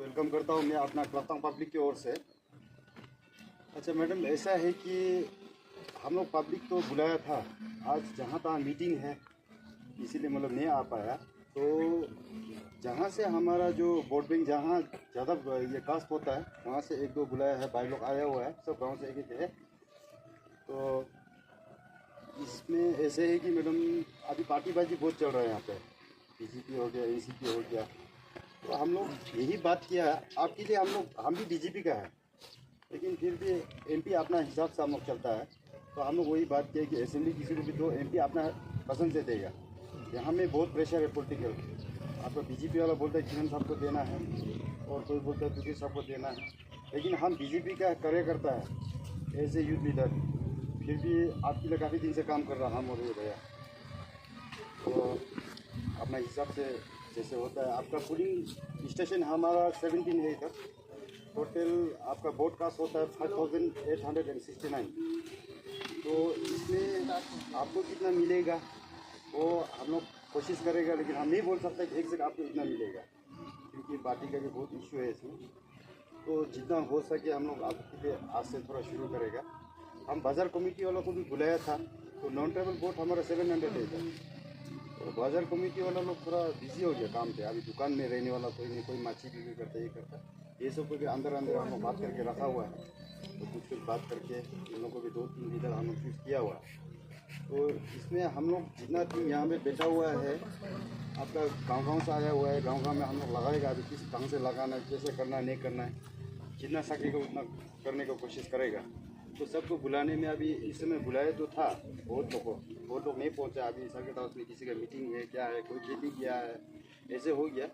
Welcome करता हूँ मैं अपना क्लबतांग पब्लिक की ओर से। अच्छा मैडम, ऐसा है कि हम लोग पब्लिक तो बुलाया था, आज जहाँ तहाँ मीटिंग है इसीलिए मतलब नहीं आ पाया। तो जहाँ से हमारा जो वोट बैंक जहाँ ज़्यादा ये कास्ट होता है वहाँ से एक दो बुलाया है, भाई लोग आया हुआ है, सब गांव से एक है। तो इसमें ऐसे है कि मैडम अभी पार्टीबाजी बहुत चल रहा है यहाँ पे, बीजेपी हो गया, एनसीपी हो गया। तो हम लोग यही बात किया आपके लिए, हम भी बीजेपी का है लेकिन फिर भी एमपी अपना हिसाब से हम लोग चलता है। तो हम लोग वही बात किया कि असेंबली किसी को भी दो, एमपी अपना पसंद से देगा। यहाँ में बहुत प्रेशर है पॉलिटिकल। आपका बीजेपी वाला बोलता है किरण साहब को देना है और कोई बोलता है तुझे साहब को देना है, लेकिन हम बीजेपी का कार्यकर्ता है एज ए यूथ लीडर। फिर भी आपके लिए काफ़ी दिन से काम कर रहा हम और ये भैया, तो अपना हिसाब से जैसे होता है। आपका पोलिंग स्टेशन हमारा 17 है इधर। टोटल आपका वोट कास्ट होता है 5869। तो इसमें आपको कितना मिलेगा वो हम लोग कोशिश करेगा, लेकिन हम नहीं बोल सकते कि एक से आपको इतना मिलेगा क्योंकि पार्टी का भी बहुत इशू है इसमें। तो जितना हो सके हम लोग आपके लिए आज से थोड़ा शुरू करेगा। हम बाज़ार कमेटी वालों को भी बुलाया था, तो नॉन ट्राइबल वोट हमारा 700 है इधर। तो बाज़ार कमेटी वाला लोग थोड़ा बिजी हो गया काम पे, अभी दुकान में रहने वाला कोई नहीं, कोई माछी भी करता, ये करता, ये सब को भी अंदर अंदर हम लोग बात करके रखा हुआ है। तो कुछ बात करके इन लोगों को भी 2-3 लीडर हम लोग चूज़ किया हुआ है। तो इसमें हम लोग जितना टीम यहाँ पे बैठा हुआ है आपका गांव से आया हुआ है, गांव में हम लोग लगाएगा। अभी किस ढंग से लगाना है, कैसे करना है, नहीं करना है, जितना सकेगा उतना करने की कोशिश करेगा। तो सबको बुलाने में अभी इस समय बुलाया तो था बहुत लोग नहीं पहुंचा। अभी सबके पास में किसी का मीटिंग है, क्या है, कोई खेती किया है, ऐसे हो गया।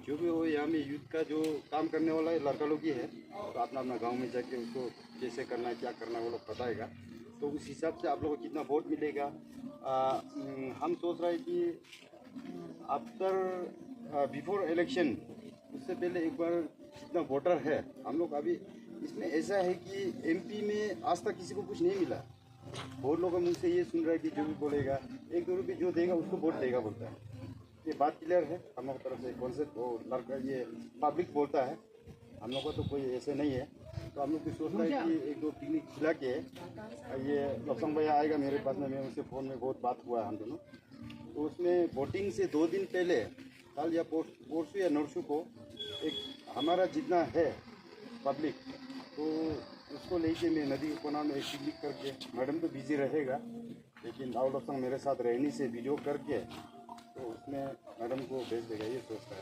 जो भी हो, यहाँ में यूथ का जो काम करने वाला है लड़का लोग ही है, तो अपना अपना गांव में जाके उसको कैसे करना है, क्या करना है, वो लोग बताएगा। तो उस हिसाब से आप लोगों को कितना वोट मिलेगा। हम सोच रहे हैं कि आफ्टर बिफोर इलेक्शन, उससे पहले एक बार जितना वोटर है हम लोग अभी इसमें ऐसा है कि एमपी में आज तक किसी को कुछ नहीं मिला। बहुत लोगों मुझ से ये सुन रहा है कि जो भी बोलेगा 1-2 रुपये जो देगा उसको वोट देगा बोलता है। ये बात क्लियर है हम लोग की तरफ से, कॉन्सेप्ट वो लड़का ये पब्लिक बोलता है, हम लोग का तो कोई ऐसे नहीं है। तो हम लोग भी सोचता है कि 1-2 पिकनिक खिला के ये लपसंग भैया आएगा मेरे पास में, मैं उससे फ़ोन में बहुत बात हुआ है हम दोनों। तो उसमें वोटिंग से 2 दिन पहले, कल या परसों या नरसों को, एक हमारा जितना है पब्लिक, तो उसको लेके मैं नदी कोना में एक पिकनिक करके, मैडम तो बिजी रहेगा लेकिन राहुल लपसंग मेरे साथ रहने से वीडियो करके तो उसमें मैडम को भेज देगा, ये सोचता है।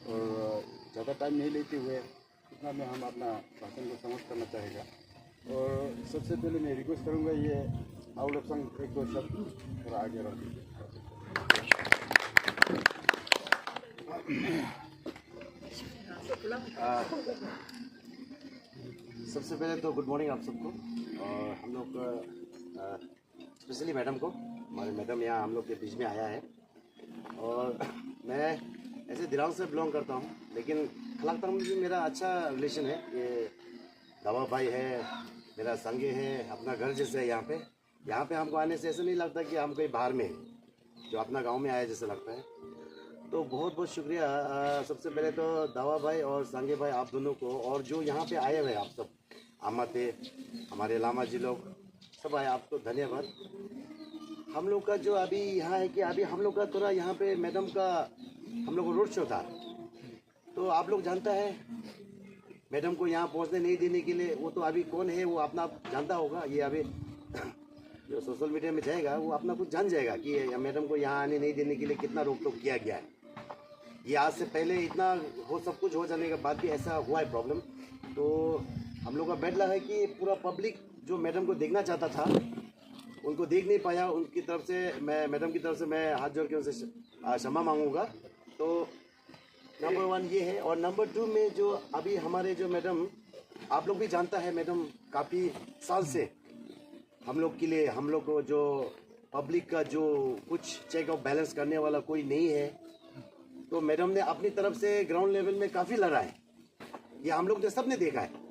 और ज़्यादा टाइम नहीं लेते हुए इतना में हम अपना भाषण को समाप्त करना चाहेगा। और सबसे पहले मैं रिक्वेस्ट करूँगा ये राहुल लपसंग 1-2 शब्द थोड़ा आगे रख दीजिए। सबसे पहले तो गुड मॉर्निंग आप सबको। और हम लोग स्पेशली मैडम को, हमारे मैडम यहाँ हम लोग के बीच में आया है। और मैं ऐसे दिरांग से बिलोंग करता हूँ, लेकिन खलाकतांग में भी मेरा अच्छा रिलेशन है। ये दावा भाई है, मेरा संगे है, अपना घर जैसे है। यहाँ पे हमको आने से ऐसा नहीं लगता कि हम कहीं बाहर में हैं, जो अपना गाँव में आया जैसा लगता है। तो बहुत बहुत शुक्रिया। सबसे पहले तो दावा भाई और संगे भाई आप दोनों को, और जो यहाँ पे आए हुए आप सब, आमाते, हमारे लामा जी लोग सब आए, आपको धन्यवाद। हम लोग का जो अभी यहाँ है कि अभी हम लोग का थोड़ा यहाँ पे मैडम का हम लोग को रोड शो था, तो आप लोग जानता है मैडम को यहाँ पहुँचने नहीं देने के लिए, वो तो अभी कौन है वो अपना जानता होगा। ये अभी जो सोशल मीडिया में जाएगा वो अपना कुछ जान जाएगा कि मैडम को यहाँ आने नहीं देने के लिए कितना रोक टोक किया गया है। ये आज से पहले इतना हो, सब कुछ हो जाने के बाद भी ऐसा हुआ है प्रॉब्लम। तो हम लोग का बैड लक है कि पूरा पब्लिक जो मैडम को देखना चाहता था उनको देख नहीं पाया। उनकी तरफ से मैं, मैडम की तरफ से मैं हाथ जोड़ के उनसे क्षमा मांगूंगा। तो नंबर 1 ये है। और नंबर 2 में जो अभी हमारे जो मैडम, आप लोग भी जानता है मैडम काफ़ी साल से हम लोग के लिए, हम लोग को जो पब्लिक का जो कुछ चेक ऑफ बैलेंस करने वाला कोई नहीं है, तो मैडम ने अपनी तरफ से ग्राउंड लेवल में काफ़ी लड़ा है। ये हम लोग ने सब ने देखा है।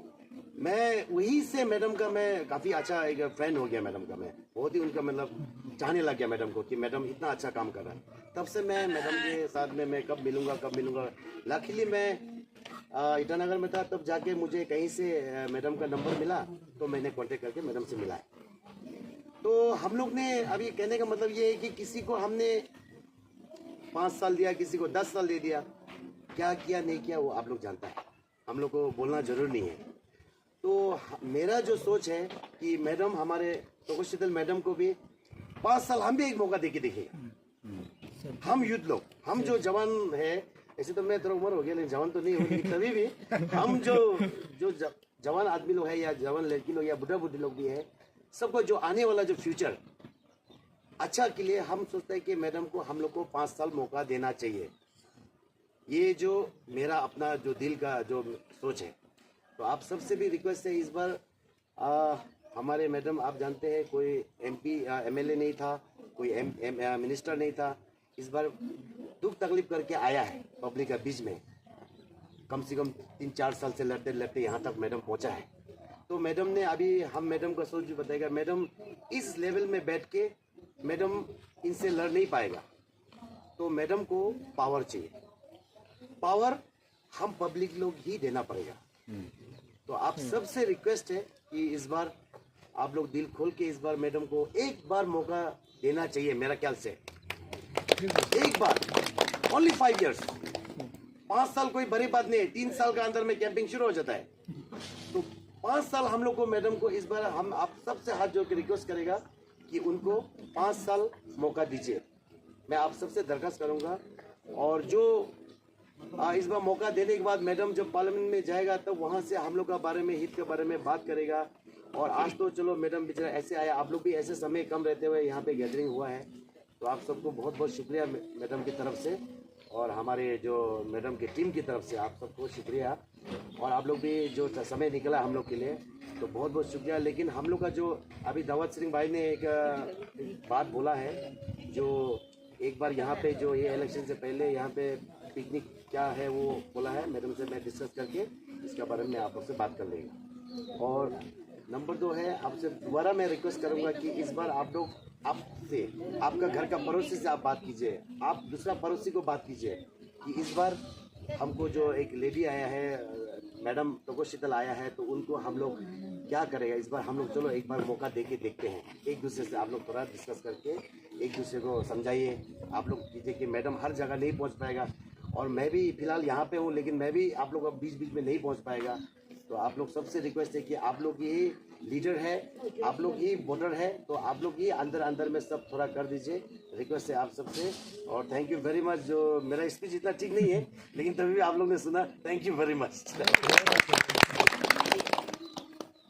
मैं वही से मैडम का मैं काफ़ी अच्छा एक फ्रेंड हो गया मैडम का। मैं बहुत ही उनका मतलब चाहने लग गया मैडम को कि मैडम इतना अच्छा काम कर रहा है। तब से मैं मैडम के साथ में मैं कब मिलूँगा। लकीली मैं ईटानगर में था, तब जाके मुझे कहीं से मैडम का नंबर मिला, तो मैंने कांटेक्ट करके मैडम से मिला है। तो हम लोग ने अभी कहने का मतलब ये है कि किसी को हमने 5 साल दिया, किसी को 10 साल दे दिया, क्या किया नहीं किया वो आप लोग जानता है, हम लोग को बोलना जरूर नहीं है। तो मेरा जो सोच है कि मैडम हमारे तोकोशीतल मैडम को भी 5 साल हम भी एक मौका दे के देखेंगे। हम यूथ लोग, हम जो जवान है, ऐसे तो मैं थोड़ा उम्र हो गया लेकिन जवान तो नहीं हो, लेकिन तभी भी हम जो जवान आदमी लोग है या जवान लड़की लोग या बुढ़ा बुढ़ी लोग भी है, सबको जो आने वाला जो फ्यूचर अच्छा के लिए हम सोचते हैं कि मैडम को हम लोग को 5 साल मौका देना चाहिए। ये जो मेरा अपना जो दिल का जो सोच है। तो आप सबसे भी रिक्वेस्ट है, इस बार हमारे मैडम आप जानते हैं कोई MP MLA नहीं था, कोई मिनिस्टर नहीं था, इस बार दुख तकलीफ करके आया है पब्लिक के बीच में, कम से कम 3-4 साल से लड़ते लड़ते यहाँ तक मैडम पहुँचा है। तो मैडम ने अभी हम मैडम का सोच भी बताएगा, मैडम इस लेवल में बैठ के मैडम इनसे लड़ नहीं पाएगा, तो मैडम को पावर चाहिए, पावर हम पब्लिक लोग ही देना पड़ेगा। तो आप सबसे रिक्वेस्ट है कि इस बार आप लोग दिल खोल के इस बार मैडम को एक बार मौका देना चाहिए। मेरा ख्याल से एक बार, ओनली 5 years, 5 साल कोई बड़ी बात नहीं है, 3 साल के अंदर में कैंपिंग शुरू हो जाता है। तो 5 साल हम लोग को मैडम को इस बार हम आप सबसे हाथ जोड़ के रिक्वेस्ट करेगा कि उनको 5 साल मौका दीजिए। मैं आप सबसे दरखास्त करूंगा, और जो इस बार मौका देने के बाद मैडम जब पार्लियामेंट में जाएगा तब वहाँ से हम लोग का बारे में, हित के बारे में बात करेगा। और आज तो चलो मैडम बेचारा ऐसे आया, आप लोग भी ऐसे समय कम रहते हुए यहाँ पे गैदरिंग हुआ है, तो आप सबको बहुत बहुत शुक्रिया मैडम की तरफ से, और हमारे जो मैडम की टीम की तरफ से आप सबको शुक्रिया। और आप लोग भी जो समय निकला हम लोग के लिए, तो बहुत बहुत शुक्रिया। लेकिन हम लोग का जो अभी दावत सिंह भाई ने एक बात बोला है, जो एक बार यहाँ पे जो ये इलेक्शन से पहले यहाँ पे पिकनिक क्या है वो बोला है, मैडम से मैं डिस्कस करके इसके बारे में आप लोग से बात कर लेंगे। और नंबर 2 है, आपसे दोबारा मैं रिक्वेस्ट करूँगा कि इस बार आप लोग आपसे, आपका घर का पड़ोसी से आप बात कीजिए, आप दूसरा पड़ोसी को बात कीजिए कि इस बार हमको जो एक लेडी आया है, मैडम तोकोशीतल आया है, तो उनको हम लोग क्या करेगा इस बार, हम लोग चलो एक बार मौका दे के देखते हैं। एक दूसरे से आप लोग थोड़ा डिस्कस करके एक दूसरे को समझाइए, आप लोग कीजिए कि मैडम हर जगह नहीं पहुंच पाएगा, और मैं भी फिलहाल यहाँ पे हूँ, लेकिन मैं भी आप लोग बीच बीच में नहीं पहुँच पाएगा। तो आप लोग सबसे रिक्वेस्ट है कि आप लोग ही लीडर है, आप लोग ही वोटर है, तो आप लोग ही अंदर अंदर में सब थोड़ा कर दीजिए, रिक्वेस्ट है आप सबसे। और थैंक यू वेरी मच। जो मेरा स्पीच इतना ठीक नहीं है, लेकिन तभी भी आप लोग ने सुना, थैंक यू वेरी मच।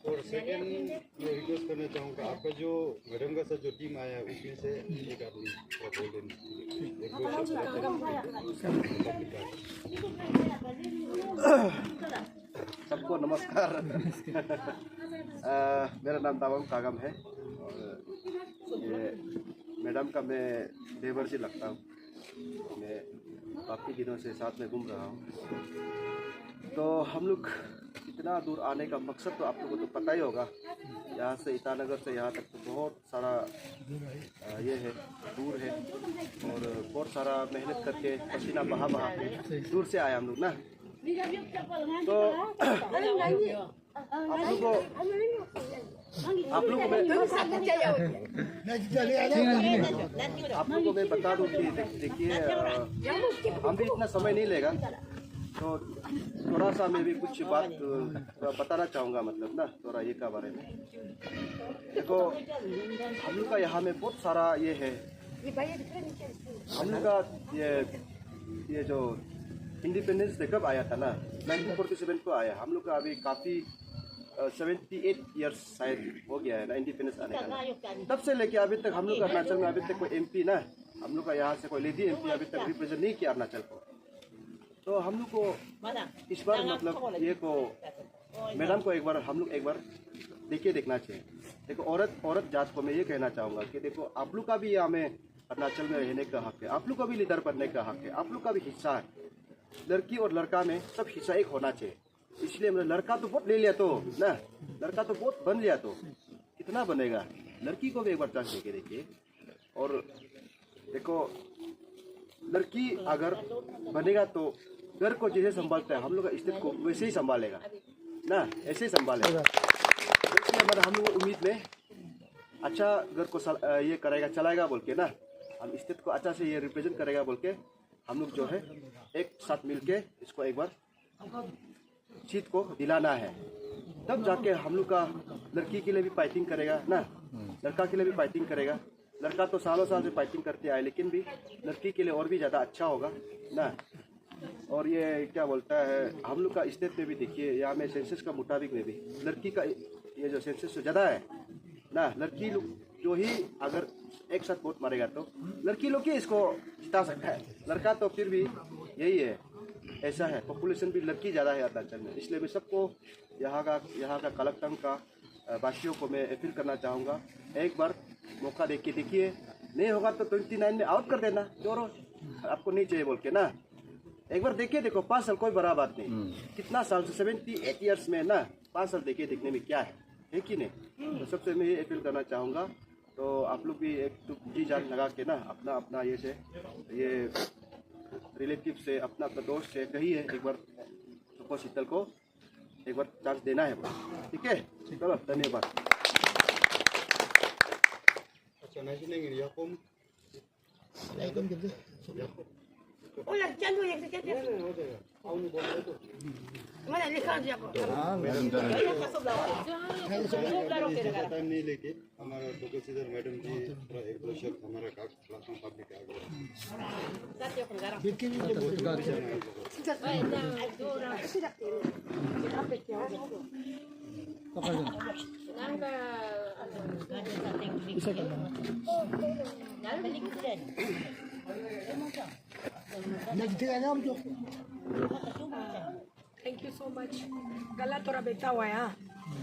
और सेकेंड मैं रिक्वेस्ट करना चाहूँगा, आपका जो मैडम का साथ जो टीम आया है उसमें से एक आदमी का बोल देना, एक दो शब्द। सबको नमस्कार। मेरा नाम तावम कागम है, और ये मैडम का मैं देवर जी लगता हूँ। मैं काफ़ी दिनों से साथ में घूम रहा हूँ। तो हम लोग इतना दूर आने का मकसद तो आप लोगों को तो पता ही होगा, यहाँ से ईटानगर से यहाँ तक तो बहुत सारा ये है, दूर है, और बहुत सारा मेहनत करके पसीना बहा बहा के दूर से आए हम लोग ना। तो आप लोग को मैं बता दूं कि देखिए, हम भी इतना समय नहीं लेगा, तो थोड़ा सा मैं भी कुछ बात बताना चाहूँगा, मतलब ना थोड़ा ये का बारे में। देखो हम लोग का यहाँ में बहुत सारा ये है, हम लोग का ये जो इंडिपेंडेंस डे कब आया था ना, 1947 को आया। हम लोग का अभी काफ़ी 78 ईयर्स शायद हो गया है ना इंडिपेंडेंस आने का। तब से लेके अभी तक हम लोग का अरुणाचल में अभी तक कोई MP ना, हम लोग का यहाँ से कोई लेडी MP अभी तक रिप्रेजेंट नहीं किया अरुणाचल को। तो हम लोग को इस बार मतलब ये को मैडम को हम लोग एक बार देखना चाहिए। देखो औरत जात को मैं ये कहना चाहूँगा कि देखो आप लोग का भी यहाँ में अरुणाचल में रहने का हक है, आप लोग का भी लीडर बनने का हक है, आप लोग का भी हिस्सा है। लड़की और लड़का में सब हिस्सा एक होना चाहिए। इसलिए मैंने लड़का तो बहुत ले लिया, तो ना लड़का तो बहुत बन लिया, तो कितना बनेगा, लड़की को भी एक बार चांस देके देखिए। और देखो लड़की अगर बनेगा तो घर को जैसे संभालता है हम लोग का स्टेट को वैसे ही संभालेगा ना, ऐसे ही संभालेगा। इसलिए हमारा हम लोग उम्मीद में अच्छा घर को ये करेगा, चलाएगा बोल के ना, हम स्टेट को अच्छा से ये रिप्रेजेंट करेगा बोल के हम लोग जो है एक साथ मिल के इसको एक बार सीट को दिलाना है। तब जाके हम लोग का लड़की के लिए भी फाइटिंग करेगा ना, लड़का के लिए भी फाइटिंग करेगा। लड़का तो सालों साल से फाइटिंग करते आए, लेकिन भी लड़की के लिए और भी ज़्यादा अच्छा होगा ना। और ये क्या बोलता है, हम लोग का स्टेट में भी देखिए, यहाँ में सेंसस का मुताबिक में भी लड़की का ये जो सेंसस ज़्यादा है ना, लड़की लोग जो ही अगर एक साथ वोट मारेगा तो लड़की लोग ही इसको जिता सकता है। लड़का तो फिर भी यही है, ऐसा है, पॉपुलेशन भी लड़की ज़्यादा है अरुणाचल में। इसलिए मैं सबको यहाँ का कलक्टंग का वासियों को मैं अपील करना चाहूँगा, एक बार मौका देख के देखिए, नहीं होगा तो 29 में आउट कर देना, जोरो आपको नहीं चाहिए बोल के ना, एक बार देखिए, देखो 5 साल कोई बड़ा बात नहीं, कितना साल से 78 ईयर्स में ना 5 साल देखिए, देखने में क्या है कि नहीं। तो सबसे मैं ये अपील करना चाहूँगा, तो आप लोग भी एक तो जी जान लगा के ना अपना अपना ये रिलेटिव से, अपना दोस्त से कहिए एक बार सुपर शीतल को एक बार चांस देना है, ठीक है। चलो धन्यवाद। अच्छा नहीं सुनेंगे याकूब Ular candu yang sekejap. हो जाएगा आओ नहीं बोल रहे तो Mana lihat dia kok. Time नहीं लेके हमारा डॉक्टर मैडम जी थोड़ा एक दो शब्द हमारा प्लेटफॉर्म पब्लिक आ थैंक यू सो मच। गला थोड़ा बैठा हुआ है, हाँ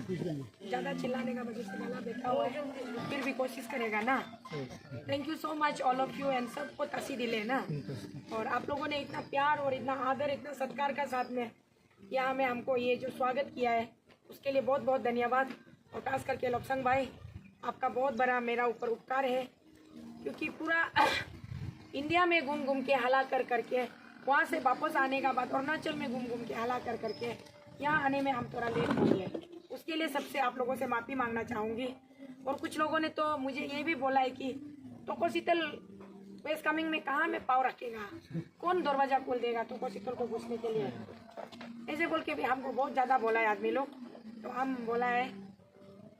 ज़्यादा चिल्लाने का वजह से गला बैठा हुआ है, फिर भी कोशिश करेगा ना। Thank you so much all of you and सबको तसी दिले ना। और आप लोगों ने इतना प्यार और इतना आदर, इतना सत्कार का साथ में यहाँ में हमको ये जो स्वागत किया है, उसके लिए बहुत बहुत धन्यवाद। और खास करके लोकसंग भाई, आपका बहुत बड़ा मेरा ऊपर उपकार है, क्योंकि पूरा इंडिया में घूम घूम के हला कर करके, वहाँ से वापस आने का बाद अरुणाचल में घूम घूम के हला कर करके यहाँ आने में हम थोड़ा लेट हो गए, उसके लिए सबसे आप लोगों से माफ़ी मांगना चाहूँगी। और कुछ लोगों ने तो मुझे ये भी बोला है कि तोको शीतल वेस्ट कमिंग में कहाँ में पाँव रखेगा, कौन दरवाज़ा खोल देगा तोको शीतल को घुसने के लिए, ऐसे बोल के भी हमको बहुत ज़्यादा बोला है आदमी लोग। तो हम बोला है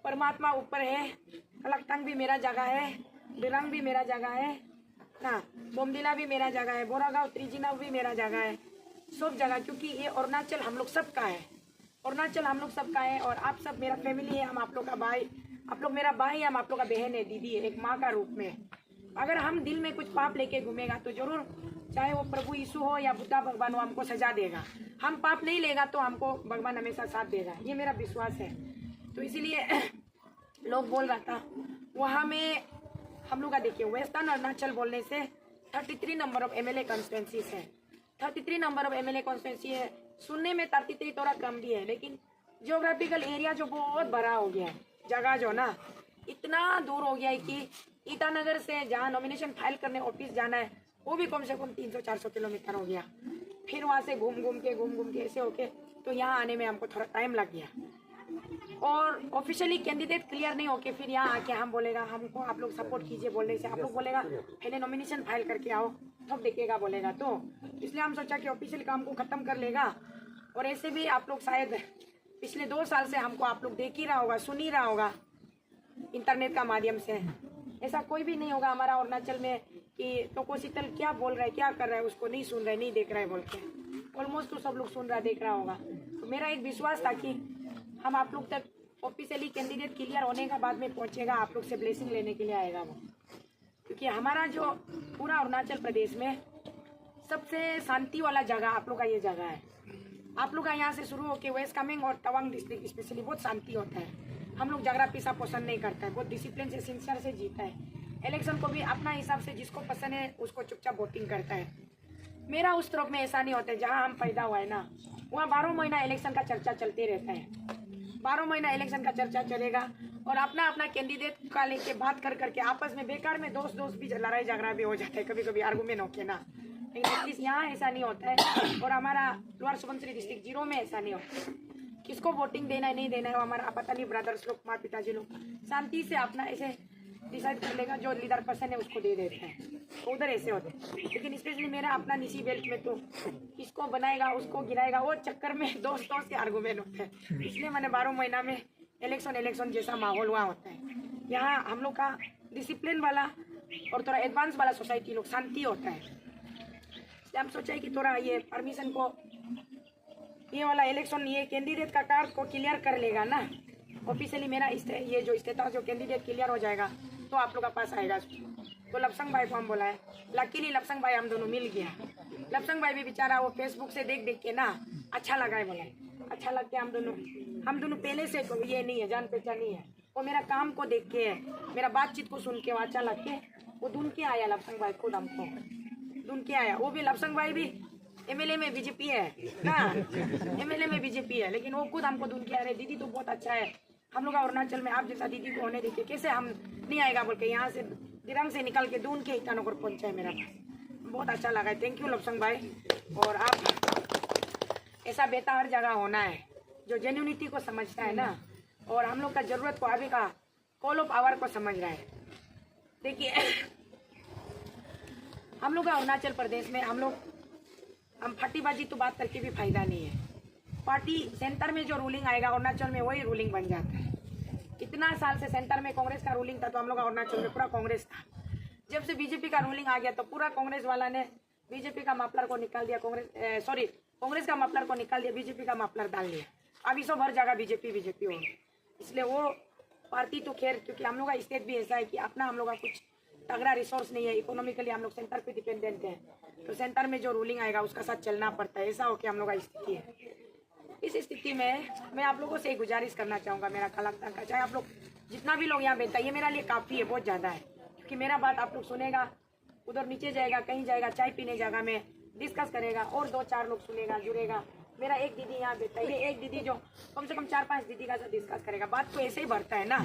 परमात्मा ऊपर है, कलक्टंग भी मेरा जगह है, बिरंग भी मेरा जगह है ना, बोमदिला भी मेरा जगह है, बोरागांव त्रिजिना भी मेरा जगह है, सब जगह, क्योंकि ये अरुणाचल हम लोग सबका है, अरुणाचल हम लोग सबका है। और आप सब मेरा फैमिली है, हम आप लोग का भाई, आप लोग मेरा भाई है, हम आप लोग का बहन है, दीदी है, एक माँ का रूप में। अगर हम दिल में कुछ पाप लेके घूमेगा तो जरूर, चाहे वो प्रभु यीशु हो या बुद्धा भगवान हो, हमको सजा देगा। हम पाप नहीं लेगा तो हमको भगवान हमेशा साथ देगा, ये मेरा विश्वास है। तो इसीलिए लोग बोल रहा था वहाँ में हम लोग का, देखिए वेस्टर्न अरुणाचल बोलने से 33 नंबर ऑफ MLA कॉन्स्टिट्यूंसीज है, 33 नंबर ऑफ MLA कॉन्स्टिट्यूंसी है। सुनने में 33 थोड़ा कम भी है, लेकिन जियोग्राफिकल एरिया जो बहुत बड़ा हो गया है, जगह जो ना इतना दूर हो गया है कि ईटानगर से जहाँ नॉमिनेशन फाइल करने ऑफिस जाना है वो भी कम से कम 300-400 किलोमीटर हो गया। फिर वहाँ से घूम घूम के ऐसे होके तो यहाँ आने में हमको थोड़ा टाइम लग गया। और ऑफिशियली कैंडिडेट क्लियर नहीं होके फिर यहाँ आके हम बोलेगा हमको आप लोग सपोर्ट कीजिए बोलने से, आप लोग बोलेगा पहले नॉमिनेशन फाइल करके आओ तब देखेगा बोलेगा। तो इसलिए हम सोचा कि ऑफिशियल काम को ख़त्म कर लेगा। और ऐसे भी आप लोग शायद पिछले 2 साल से हमको आप लोग देख ही रहा होगा, सुन ही रहा होगा इंटरनेट का माध्यम से। ऐसा कोई भी नहीं होगा हमारा अरुणाचल में कि तोको शीतल क्या बोल रहा है, क्या कर रहा है, उसको नहीं सुन रहा है, नहीं देख रहा है बोल के। ऑलमोस्ट तो सब लोग सुन रहा देख रहा होगा। तो मेरा एक विश्वास था कि हम आप लोग तक ऑफिशियली कैंडिडेट क्लियर होने का बाद में पहुंचेगा, आप लोग से ब्लेसिंग लेने के लिए आएगा वो। क्योंकि हमारा जो पूरा अरुणाचल प्रदेश में सबसे शांति वाला जगह आप लोग का ये जगह है। आप लोग का यहाँ से शुरू होकर वेस्ट कामेंग और तवांग डिस्ट्रिक्ट स्पेशली बहुत शांति होता है। हम लोग झगड़ा पीसा पसंद नहीं करता है, बहुत डिसिप्लिन से सिंसियर से जीता है। इलेक्शन को भी अपना हिसाब से जिसको पसंद है उसको चुपचाप वोटिंग करता है। मेरा उस तरफ में ऐसा नहीं होता है, जहाँ हम पैदा हुआ है ना वहाँ 12 महीना इलेक्शन का चर्चा चलते रहता है। 12 महीना इलेक्शन का चर्चा चलेगा और अपना अपना कैंडिडेट का लेके बात कर करके आपस में बेकार में दोस्त भी लड़ाई झगड़ा भी हो जाता है, कभी कभी आर्गूमेंट होके ना। लेकिन एटलीस्ट यहाँ ऐसा नहीं होता है। और हमारा लोअर सुबनसिरी डिस्ट्रिक्ट 0 में ऐसा नहीं होता। किसको वोटिंग देना है नहीं देना है वो हमारा पता नहीं, ब्रदर्स लोग माँ पिताजी लोग शांति से अपना ऐसे डिसाइड कर लेगा, जो लीडर पर्सन है उसको दे देते हैं। तो उधर ऐसे होते हैं। लेकिन स्पेशली मेरा अपना निसी बेल्ट में तो किसको बनाएगा उसको गिराएगा, वो चक्कर में दोस्त के आर्गूमेंट होते हैं। इसलिए मैंने 12 महीना में इलेक्शन जैसा माहौल हुआ होता है। यहाँ हम लोग का डिसिप्लिन वाला और थोड़ा एडवांस वाला सोसाइटी लोग शांति होता है। इसलिए हम सोचा कि थोड़ा ये परमिशन को ये वाला इलेक्शन ये कैंडिडेट का कार्ड को क्लियर कर लेगा ना ऑफिशियली, मेरा ये जो स्टेटस जो कैंडिडेट क्लियर हो जाएगा तो आप लोग का पास आएगा। तो लपसंग भाई को हम बोला है, लकीली लपसंग भाई हम दोनों मिल गया। लपसंग भाई भी बेचारा वो फेसबुक से देख के ना अच्छा लगा है, बोला अच्छा लग के हम दोनों पहले से तो ये नहीं है, जान पहचान नहीं है। वो मेरा काम को देख के मेरा बातचीत को सुन के वो अच्छा लग के वो ढूंढ के आया लपसंग भाई खुद हमको ढूंढ के आया। वो भी लपसंग भाई भी एमएलए में बीजेपी है ना, एमएलए में बीजेपी है, लेकिन वो खुद हमको ढूंढ के आ रहे दीदी तो बहुत अच्छा है, हम लोग अरुणाचल में आप जैसा दीदी को होने देखिए, कैसे हम नहीं आएगा बोल के यहाँ से दिरंग से निकल के ढूंढ के ईटानगर पहुंचा है मेरा पास। बहुत अच्छा लगा है, थैंक यू लपसंग भाई। और आप ऐसा बेटा हर जगह होना है जो जेन्युइनिटी को समझता है ना, और हम लोग का जरूरत को अभी का कॉल ऑफ आवर को समझ रहा है। देखिए हम लोग का अरुणाचल प्रदेश में हम फटीबाजी तो बात करके भी फायदा नहीं है। पार्टी सेंटर में जो रूलिंग आएगा अरुणाचल में वही रूलिंग बन जाता है। इतना साल से सेंटर में कांग्रेस का रूलिंग था तो हम लोग अरुणाचल में पूरा कांग्रेस था। जब से बीजेपी का रूलिंग आ गया तो पूरा कांग्रेस वाला ने बीजेपी का मफलर को निकाल दिया, कांग्रेस का मफलर को निकाल दिया, बीजेपी का मफलर डाल लिया। अभी सब हर जगह बीजेपी हो, इसलिए वो पार्टी तो खैर, क्योंकि हम लोग का स्टेट भी ऐसा है कि अपना हम लोग का कुछ तगड़ा रिसोर्स नहीं है, इकोनॉमिकली हम लोग सेंटर पे डिपेंडेंट हैं, तो सेंटर में जो रूलिंग आएगा उसका साथ चलना पड़ता है। ऐसा हो कि हम लोग का स्थिति है। इस स्थिति में मैं आप लोगों से गुजारिश करना चाहूँगा, मेरा कलेक्टर का, चाहे आप लोग जितना भी लोग यहाँ बैठता है, ये मेरा लिए काफ़ी है, बहुत ज़्यादा है, क्योंकि मेरा बात आप लोग सुनेगा, उधर नीचे जाएगा, कहीं जाएगा, चाय पीने जगह में डिस्कस करेगा और 2-4 लोग सुनेगा, जुड़ेगा। मेरा एक दीदी यहाँ बैठता है, ये एक दीदी जो कम से कम 4-5 दीदी का साथ डिस्कस करेगा, बात तो ऐसे ही बढ़ता है ना।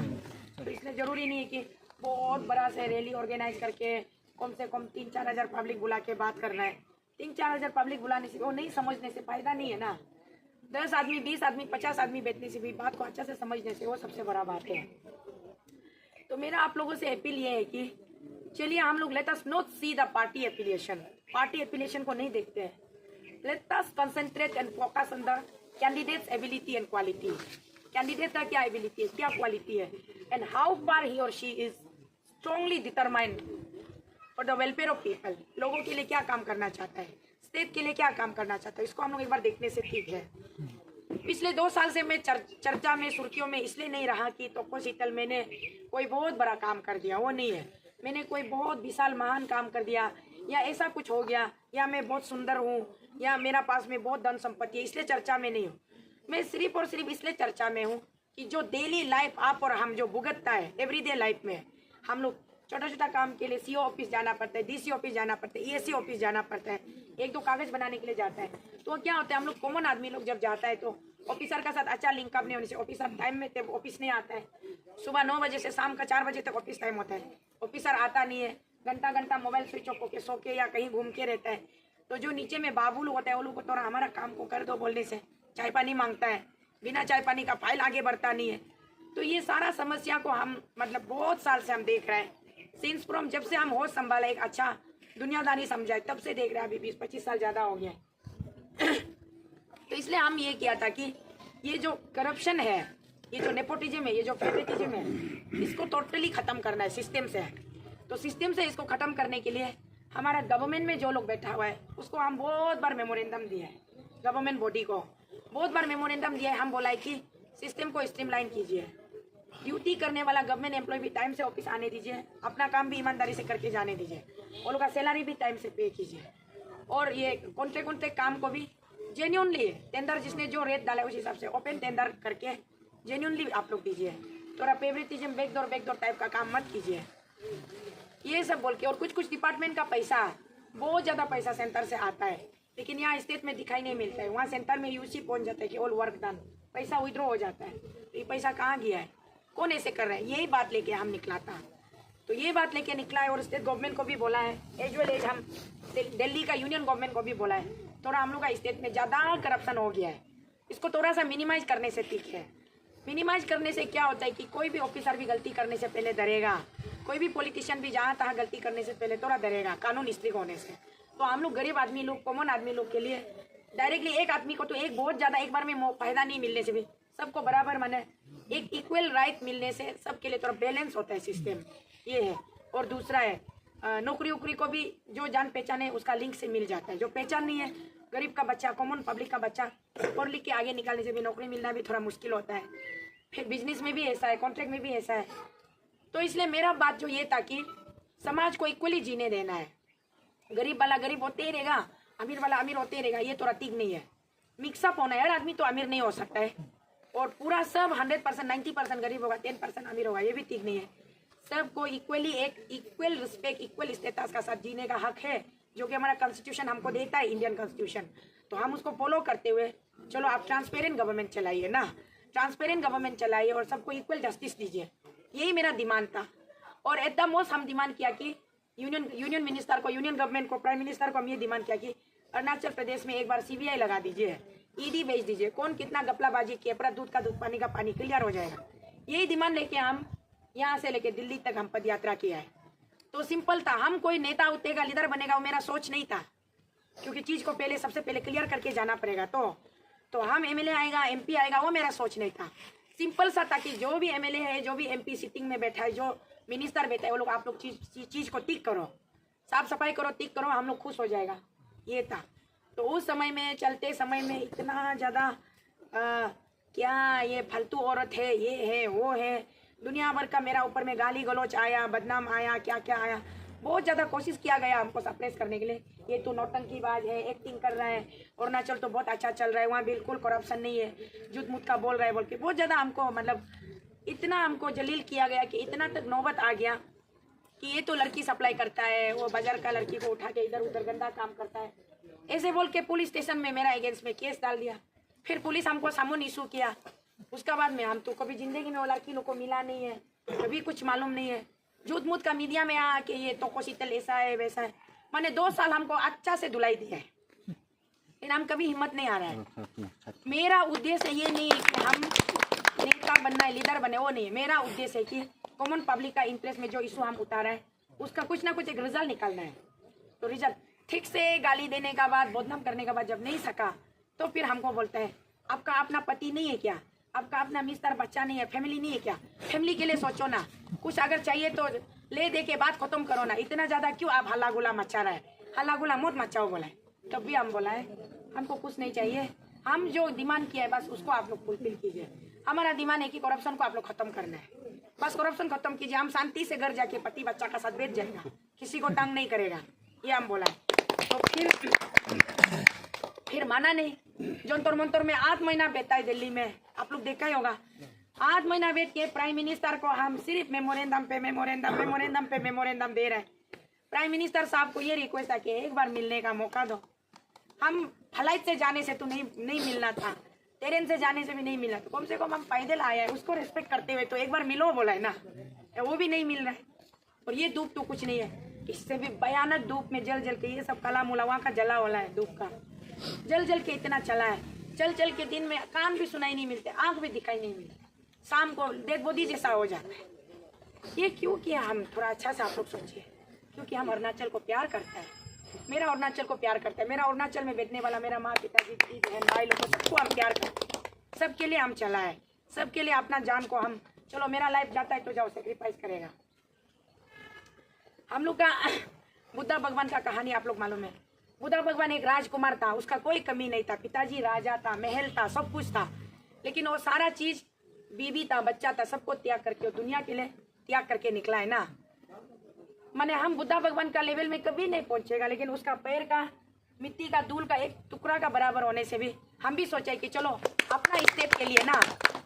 तो इसलिए ज़रूरी नहीं है कि बहुत बड़ा से रैली ऑर्गेनाइज करके कम से कम 3-4 हज़ार पब्लिक बुला के बात करना है। 3-4 हज़ार पब्लिक बुलाने से वो नहीं समझने से फायदा नहीं है ना। 10 आदमी, 20 आदमी, 50 आदमी बैठने से भी बात को अच्छा से समझने से वो सबसे बड़ा बात है। तो मेरा आप लोगों से अपील ये है कि चलिए हम लोग let us not see the party affiliation को नहीं देखते हैं। Let us concentrate and focus on the candidates ability and quality. Candidate का क्या एबिलिटी है, क्या क्वालिटी है, एंड हाउ फार ही और she is strongly determined for the welfare of people. लोगों के लिए क्या काम करना चाहता है, स्टेट के लिए क्या काम करना चाहता है, इसको हम लोग एक बार देखने से ठीक है। पिछले 2 साल से मैं चर्चा में सुर्खियों में इसलिए नहीं रहा कि तोको शीतल मैंने कोई बहुत बड़ा काम कर दिया, वो नहीं है। मैंने कोई बहुत विशाल महान काम कर दिया या ऐसा कुछ हो गया या मैं बहुत सुंदर हूँ या मेरा पास में बहुत धन संपत्ति है, इसलिए चर्चा में नहीं हूँ। मैं सिर्फ और सिर्फ इसलिए चर्चा में हूँ कि जो डेली लाइफ आप और हम जो भुगतता है एवरीडे लाइफ में, हम लोग छोटा छोटा काम के लिए सीओ ऑफिस जाना पड़ता है, डीसी ऑफिस जाना पड़ता है, ईएससी ऑफिस जाना पड़ता है, 1-2 कागज बनाने के लिए जाता है। तो क्या होता है, हम लोग कॉमन आदमी लोग जब जाता है तो ऑफिसर का साथ अच्छा लिंकअप नहीं होने से ऑफिसर टाइम में तब ऑफिस नहीं आता है। सुबह 9 बजे से शाम का 4 बजे तक ऑफिस टाइम होता है, ऑफिसर आता नहीं है, घंटा मोबाइल स्विच ऑफ होकर सो के या कहीं घूम के रहता है। तो जो नीचे में बाबू लोग होता है वो लोग को थोड़ा हमारा काम को कर दो बोलने से चाय पानी मांगता है, बिना चाय पानी का फाइल आगे बढ़ता नहीं है। तो ये सारा समस्या को हम मतलब बहुत साल से हम देख रहे हैं, सिंस फ्रॉम जब से हम होश संभाला, एक अच्छा दुनियादारी समझाए, तब से देख रहे हैं। अभी 20-25 साल ज़्यादा हो गया तो इसलिए हम ये किया था कि ये जो करप्शन है, ये जो नेपोटिज्म है, ये जो फेवरेटिज्म है, इसको टोटली ख़त्म करना है सिस्टम से। तो सिस्टम से इसको ख़त्म करने के लिए हमारा गवर्नमेंट में जो लोग बैठा हुआ है उसको हम बहुत बार मेमोरेंडम दिया है, गवर्नमेंट बॉडी को बहुत बार मेमोरेंडम दिया है। हम बोला है कि सिस्टम को स्ट्रीमलाइन कीजिए, ड्यूटी करने वाला गवर्नमेंट एम्प्लॉय भी टाइम से ऑफिस आने दीजिए, अपना काम भी ईमानदारी से करके जाने दीजिए, वो लोग का सैलरी भी टाइम से पे कीजिए, और ये कॉन्ट्रैक्ट काम को भी जेन्यूनली टेंडर जिसने जो रेट डाला है उस हिसाब से ओपन टेंडर करके जेन्यूनली आप लोग दीजिए। थोड़ा फेवरेटिज्म बैकडोर टाइप का काम मत कीजिए, ये सब बोल के। और कुछ डिपार्टमेंट का पैसा, बहुत ज़्यादा पैसा सेंटर से आता है, लेकिन यहाँ स्टेट में दिखाई नहीं मिलता है। वहाँ सेंटर में यूसी पहुँच जाता है कि ऑल वर्क डन, पैसा विड्रॉ हो जाता है। तो ये पैसा कहाँ गया है, कौन ऐसे कर रहा है, यही बात लेके हम निकला था। तो ये बात लेके निकला है और स्टेट गवर्नमेंट को भी बोला है, एज वेल एज हम दिल्ली का यूनियन गवर्नमेंट को भी बोला है, थोड़ा हम लोग का स्टेट में ज़्यादा करप्शन हो गया है, इसको थोड़ा सा मिनिमाइज करने से ठीक है। मिनिमाइज करने से क्या होता है कि कोई भी ऑफिसर भी गलती करने से पहले डरेगा, कोई भी पॉलिटिशियन भी जहाँ तहाँ गलती करने से पहले थोड़ा डरेगा कानून स्ट्रिक्ट होने से। तो हम लोग गरीब आदमी लोग, कॉमन आदमी लोग के लिए डायरेक्टली एक आदमी को तो एक बहुत ज़्यादा एक बार में फायदा नहीं मिलने से भी सबको बराबर माने एक इक्वल राइट मिलने से सबके लिए थोड़ा बैलेंस होता है सिस्टम, ये है। और दूसरा है नौकरी वोकरी को भी जो जान पहचान है उसका लिंक से मिल जाता है, जो पहचान नहीं है गरीब का बच्चा, कॉमन पब्लिक का बच्चा पढ़ लिख के आगे निकालने से भी नौकरी मिलना भी थोड़ा मुश्किल होता है। फिर बिजनेस में भी ऐसा है, कॉन्ट्रैक्ट में भी ऐसा है। तो इसलिए मेरा बात जो ये था कि समाज को इक्वली जीने देना है, गरीब वाला गरीब होते ही रहेगा, अमीर वाला अमीर होते ही रहेगा, ये थोड़ा ठीक नहीं है। मिक्सअप होना है, हर आदमी तो अमीर नहीं हो सकता है और पूरा सब 100% 90% गरीब होगा, 10% अमीर होगा, ये भी ठीक नहीं है। सबको इक्वली एक इक्वल रिस्पेक्ट, इक्वल स्टेटस का साथ जीने का हक है, जो कि हमारा कॉन्स्टिट्यूशन हमको देता है, इंडियन कॉन्स्टिट्यूशन। तो हम उसको फॉलो करते हुए चलो आप ट्रांसपेरेंट गवर्नमेंट चलाइए ना, ट्रांसपेरेंट गवर्नमेंट चलाइए और सबको इक्वल जस्टिस दीजिए, यही मेरा डिमांड था। और एट द मोस्ट हम डिमांड किया कि यूनियन मिनिस्टर को, यूनियन गवर्नमेंट को, प्राइम मिनिस्टर को हम ये डिमांड किया कि अरुणाचल प्रदेश में एक बार CBI लगा दीजिए, ईडी भेज दीजिए, कौन कितना गपलाबाजी किया, पूरा दूध का दूध पानी का पानी क्लियर हो जाएगा। यही डिमांड लेके हम यहाँ से लेके दिल्ली तक हम पद यात्रा किया है। तो सिंपल था, हम कोई नेता उठेगा, लीडर बनेगा, वो मेरा सोच नहीं था, क्योंकि चीज़ को पहले सबसे पहले क्लियर करके जाना पड़ेगा। तो हम MLA आएगा, MP आएगा, वो मेरा सोच नहीं था। सिंपल सा था कि जो भी MLA है, जो भी MP सिटिंग में बैठा है, जो मिनिस्टर बैठा है, वो लोग आप लोग चीज़ को टिक करो, साफ सफाई करो, टिक करो, हम लोग खुश हो जाएगा, ये था। तो उस समय में, चलते समय में इतना ज़्यादा क्या ये फालतू औरत है, ये है, वो है, दुनिया भर का मेरा ऊपर में गाली गलौच आया, बदनाम आया, क्या क्या आया, बहुत ज़्यादा कोशिश किया गया हमको सप्रेस करने के लिए। ये तो नौटंकीबाज है, एक्टिंग कर रहा है, अरुणाचल तो बहुत अच्छा चल रहा है, वहाँ बिल्कुल करप्शन नहीं है, झूठ मूठ का बोल रहा है बोल के बहुत ज़्यादा हमको मतलब इतना हमको जलील किया गया कि इतना तक नौबत आ गया कि ये तो लड़की सप्लाई करता है, वो बाजार का लड़की को उठा के इधर उधर गंदा काम करता है, ऐसे बोल के पुलिस स्टेशन में मेरा अगेंस्ट में केस डाल दिया। फिर पुलिस हमको सामून इशू किया। उसका बाद में हम तो कभी जिंदगी में वो लड़की लोग को मिला नहीं है, कभी कुछ मालूम नहीं है, झूठ मूठ का मीडिया में आ के ये तो शीतल ऐसा है वैसा है। मैंने 2 साल हमको अच्छा से धुलाई दिया है, लेकिन हम कभी हिम्मत नहीं आ रहा है। मेरा उद्देश्य ये नहीं है कि हम नेता बनना है, लीडर बने, वो नहीं है। मेरा उद्देश्य है कि कॉमन पब्लिक का इंटरेस्ट में जो इशू हम उतारा है उसका कुछ ना कुछ एक रिजल्ट निकालना है। तो रिजल्ट ठीक से गाली देने का बाद, बदनाम करने का बाद जब नहीं सका तो फिर हमको बोलता है आपका अपना पति नहीं है क्या, आपका अपना मिस्टर बच्चा नहीं है, फैमिली नहीं है क्या, फैमिली के लिए सोचो ना, कुछ अगर चाहिए तो ले दे के बात खत्म करो ना, इतना ज़्यादा क्यों आप हल्ला गुला मचा रहा है, हल्ला गुला मत मचाओ बोला है। तब भी हम बोला है हमको कुछ नहीं चाहिए, हम जो डिमांड किया है बस उसको आप लोग फुलफिल कीजिए। हमारा डिमांड है कि करप्शन को आप लोग खत्म करना है, बस करप्शन खत्म कीजिए, हम शांति से घर जाके पति बच्चा का साथ बैठ जाएगा, किसी को तंग नहीं करेगा, ये हम बोला है। तो फिर माना नहीं, जंतर मंतर में 8 महीना बैठा है दिल्ली में, आप लोग देखा ही होगा। 8 महीना बैठ के प्राइम मिनिस्टर को हम सिर्फ मेमोरेंडम पे मेमोरेंडम दे रहे हैं। प्राइम मिनिस्टर साहब को ये रिक्वेस्ट है कि एक बार मिलने का मौका दो। हम फ्लाइट से जाने से तो नहीं मिलना था, ट्रेन से जाने से भी नहीं मिला, तो कम से कम हम पैदल आए हैं, उसको रिस्पेक्ट करते हुए तो एक बार मिलो बोला है ना, वो भी नहीं मिल रहा है। और ये धूप तो कुछ नहीं है, इससे भी भयानक धूप में जल के ये सब कला मुला वहाँ का जला वाला है, धूप का जल के इतना चला है, चल के दिन में कान भी सुनाई नहीं मिलते, आंख भी दिखाई नहीं मिलती, शाम को देख बोदी जैसा हो जाता है। ये क्यों किया, हम थोड़ा अच्छा से आप लोग सोचिए, क्योंकि हम अरुणाचल को प्यार करता है, मेरा अरुणाचल को प्यार करता है, मेरा अरुणाचल में बैठने वाला मेरा माँ पिताजी बहन भाई लोग को सबको हम प्यार करते हैं, सबके लिए हम चला है, सबके लिए अपना जान को हम, चलो मेरा लाइफ जाता है तो जाओ सेक्रीफाइस करेगा। हम लोग का बुद्धा भगवान का कहानी आप लोग मालूम है, बुद्धा भगवान एक राजकुमार था, उसका कोई कमी नहीं था, पिताजी राजा था, महल था, सब कुछ था, लेकिन वो सारा चीज, बीवी था, बच्चा था, सबको त्याग करके दुनिया के लिए त्याग करके निकला है ना। माने हम बुद्धा भगवान का लेवल में कभी नहीं पहुंचेगा, लेकिन उसका पैर का मिट्टी का धूल का एक टुकड़ा का बराबर होने से भी हम भी सोचे कि चलो अपना स्टेट के लिए ना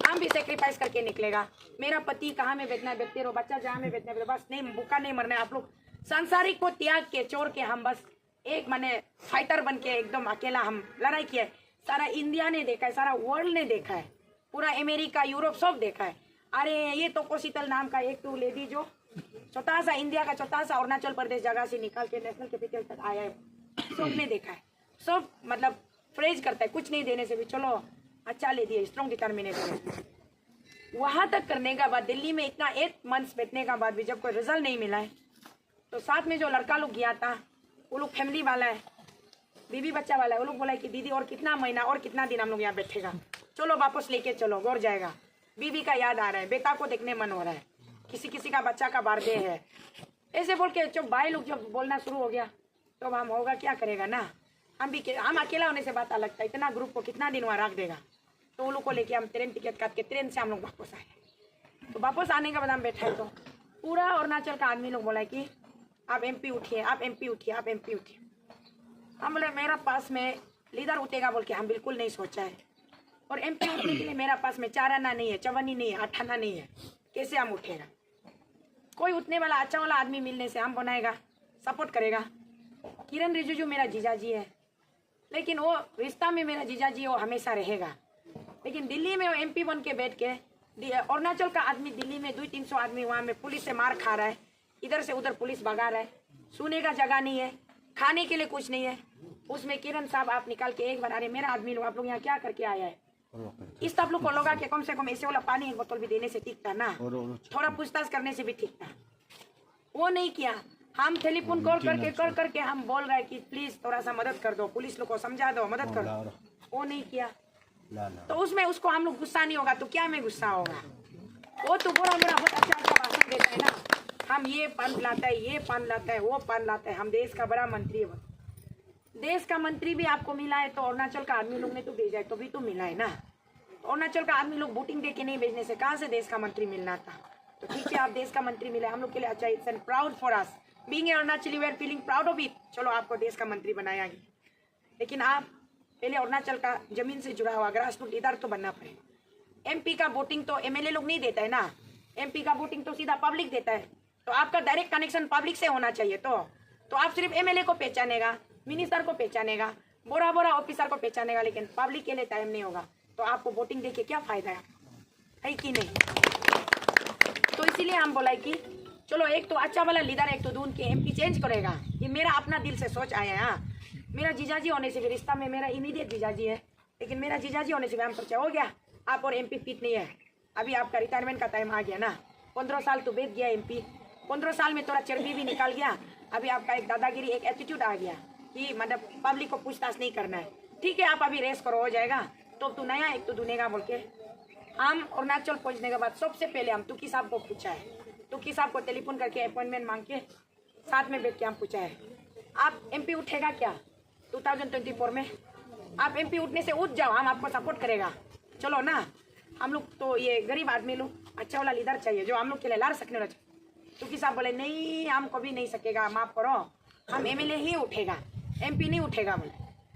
हम भी सेक्रीफाइस करके निकलेगा। मेरा पति कहाँ में बैठना है बैठते रहो, बच्चा जहाँ में बैठना है, बस नहीं भूखा नहीं मरना है। आप लोग सांसारिक को त्याग के छोड़ के हम बस एक माने फाइटर बन के एकदम अकेला हम लड़ाई किया है। सारा इंडिया ने देखा है, सारा वर्ल्ड ने देखा है, पूरा अमेरिका यूरोप सब देखा है। अरे ये तो शीतल नाम का एक तो लेडी जो छोटा सा इंडिया का छोटा सा अरुणाचल प्रदेश जगह से निकाल के नेशनल कैपिटल तक आया है। सबने देखा है, सब मतलब फ्रेज करता है, कुछ नहीं देने से भी चलो अच्छा ले दिए, स्ट्रॉन्ग डिटर्मिनेशन है। वहां तक करने के बाद दिल्ली में इतना 8 मंथ्स बैठने का बाद भी जब कोई रिजल्ट नहीं मिला है, तो साथ में जो लड़का लोग गया था वो लोग फैमिली वाला है, बीवी बच्चा वाला है, वो लोग बोला कि दीदी और कितना महीना और कितना दिन हम लोग यहाँ बैठेगा, चलो वापस लेके चलो, गौर जाएगा। बीवी का याद आ रहा है, बेटा को देखने मन हो रहा है, किसी किसी का बच्चा का बर्थडे है, ऐसे बोल के जब भाई लोग जब बोलना शुरू हो गया तो हम होगा क्या करेगा ना, हम अकेला होने से बात अलग था, इतना ग्रुप को कितना दिन वहाँ रख देगा। तो वो लोग को लेके हम ट्रेन टिकट काट के ट्रेन से हम लोग वापस आए। तो वापस आने के बाद हम बैठे तो पूरा अरुणाचल का आदमी लोग बोला कि आप MP उठिए, आप MP उठिए, आप MP उठिए। हम बोले मेरा पास में लीडर उठेगा बोल के हम बिल्कुल नहीं सोचा है, और MP उठने के लिए मेरा पास में 4 आना नहीं है, 54 नहीं है, 8 आना नहीं है, कैसे हम उठेगा। कोई उठने वाला अच्छा वाला आदमी मिलने से हम बनाएगा, सपोर्ट करेगा। किरण रिजिजू मेरा जीजाजी है, लेकिन वो रिश्ता में मेरा जीजाजी वो हमेशा रहेगा। लेकिन दिल्ली में वो MP बन के बैठ के अरुणाचल का आदमी दिल्ली में 200-300 आदमी वहाँ में पुलिस से मार खा रहा है, इधर से उधर पुलिस भगा रहा है, सोने का जगह नहीं है, खाने के लिए कुछ नहीं है। उसमें किरण साहब आप निकाल के एक बार, अरे मेरा आदमी लोग आप लोग यहाँ क्या करके आया है, इस सब लोग को लोगा कि कम से कम ऐसे वाला पानी एक बोतल भी देने से ठीक था ना, थोड़ा पूछताछ करने से भी ठीक था। वो नहीं किया। हम टेलीफोन कॉल कर करके हम बोल रहे कि प्लीज थोड़ा सा मदद कर दो, पुलिस लोग को समझा दो, मदद कर दो, वो नहीं किया। तो उसमें उसको हम लोग गुस्सा नहीं होगा तो क्या में गुस्सा होगा। वो तो बुरा बहुत अच्छा भाषण देता है ना, हम ये पान लाता है, ये पान लाता है, वो पान लाता है, हम देश का बड़ा मंत्री है। देश का मंत्री भी आपको मिला है तो अरुणाचल का आदमी लोग ने तो भेजा है, तो भी तो मिला है ना। अरुणाचल का आदमी लोग वोटिंग दे के नहीं भेजने से कहाँ से देश का मंत्री मिलना था। तो ठीक है, आप देश का मंत्री मिले, हम लोग के लिए अच्छा, it's and proud for us being Arunachali, we are feeling proud of it. चलो आपको देश का मंत्री बनाया गया, लेकिन आप पहले अरुणाचल का जमीन से जुड़ा हुआ ग्रास रूट लीडर तो बनना पड़ेगा। MP का वोटिंग तो MLA लोग नहीं देता है ना, MP का वोटिंग तो सीधा पब्लिक देता है, तो आपका डायरेक्ट कनेक्शन पब्लिक से होना चाहिए। तो आप सिर्फ MLA को पहचानेगा, मिनिस्टर को पहचानेगा, बोरा बोरा ऑफिसर को पहचानेगा, लेकिन पब्लिक के लिए टाइम नहीं होगा, तो आपको वोटिंग देके क्या फायदा है कि नहीं। तो इसीलिए हम बोला कि चलो एक तो अच्छा वाला लीडर, एक तो ढूंढ के MP चेंज करेगा। ये मेरा अपना दिल से सोच आया है। हाँ, मेरा जीजाजी होने से भी रिश्ता में मेरा इमीडिएट जीजाजी है, लेकिन मेरा जीजाजी होने से भी हम सोचा हो गया आप और MP फिट नहीं है, अभी आपका रिटायरमेंट का टाइम आ गया ना, 15 साल तो बीत गया MP, 15 साल में थोड़ा चर्बी भी निकाल गया, अभी आपका एक दादागिरी, एक एटीट्यूड आ गया कि मतलब पब्लिक को पूछताछ नहीं करना है। ठीक है, आप अभी रेस करो, हो जाएगा, तो तू नया एक तो दुनेगा बोल के हम अरुणाचल पहुँचने के बाद सबसे पहले हम तुकी साहब को पूछा है, तुकी साहब को टेलीफोन करके अपॉइंटमेंट मांग के साथ में बैठ के हम पूछा है आप MP उठेगा क्या 2024 में। आप MP उठने से उठ जाओ, हम आपको सपोर्ट करेगा। चलो ना, हम लोग तो ये गरीब आदमी लोग अच्छा वाला लीडर चाहिए जो हम लोग के लिए लड़ सकने वाला चाहिए। तुकी साहब बोले नहीं, हम कभी नहीं सकेगा, माफ करो, हम MLA ही उठेगा, MP नहीं उठेगा। बोले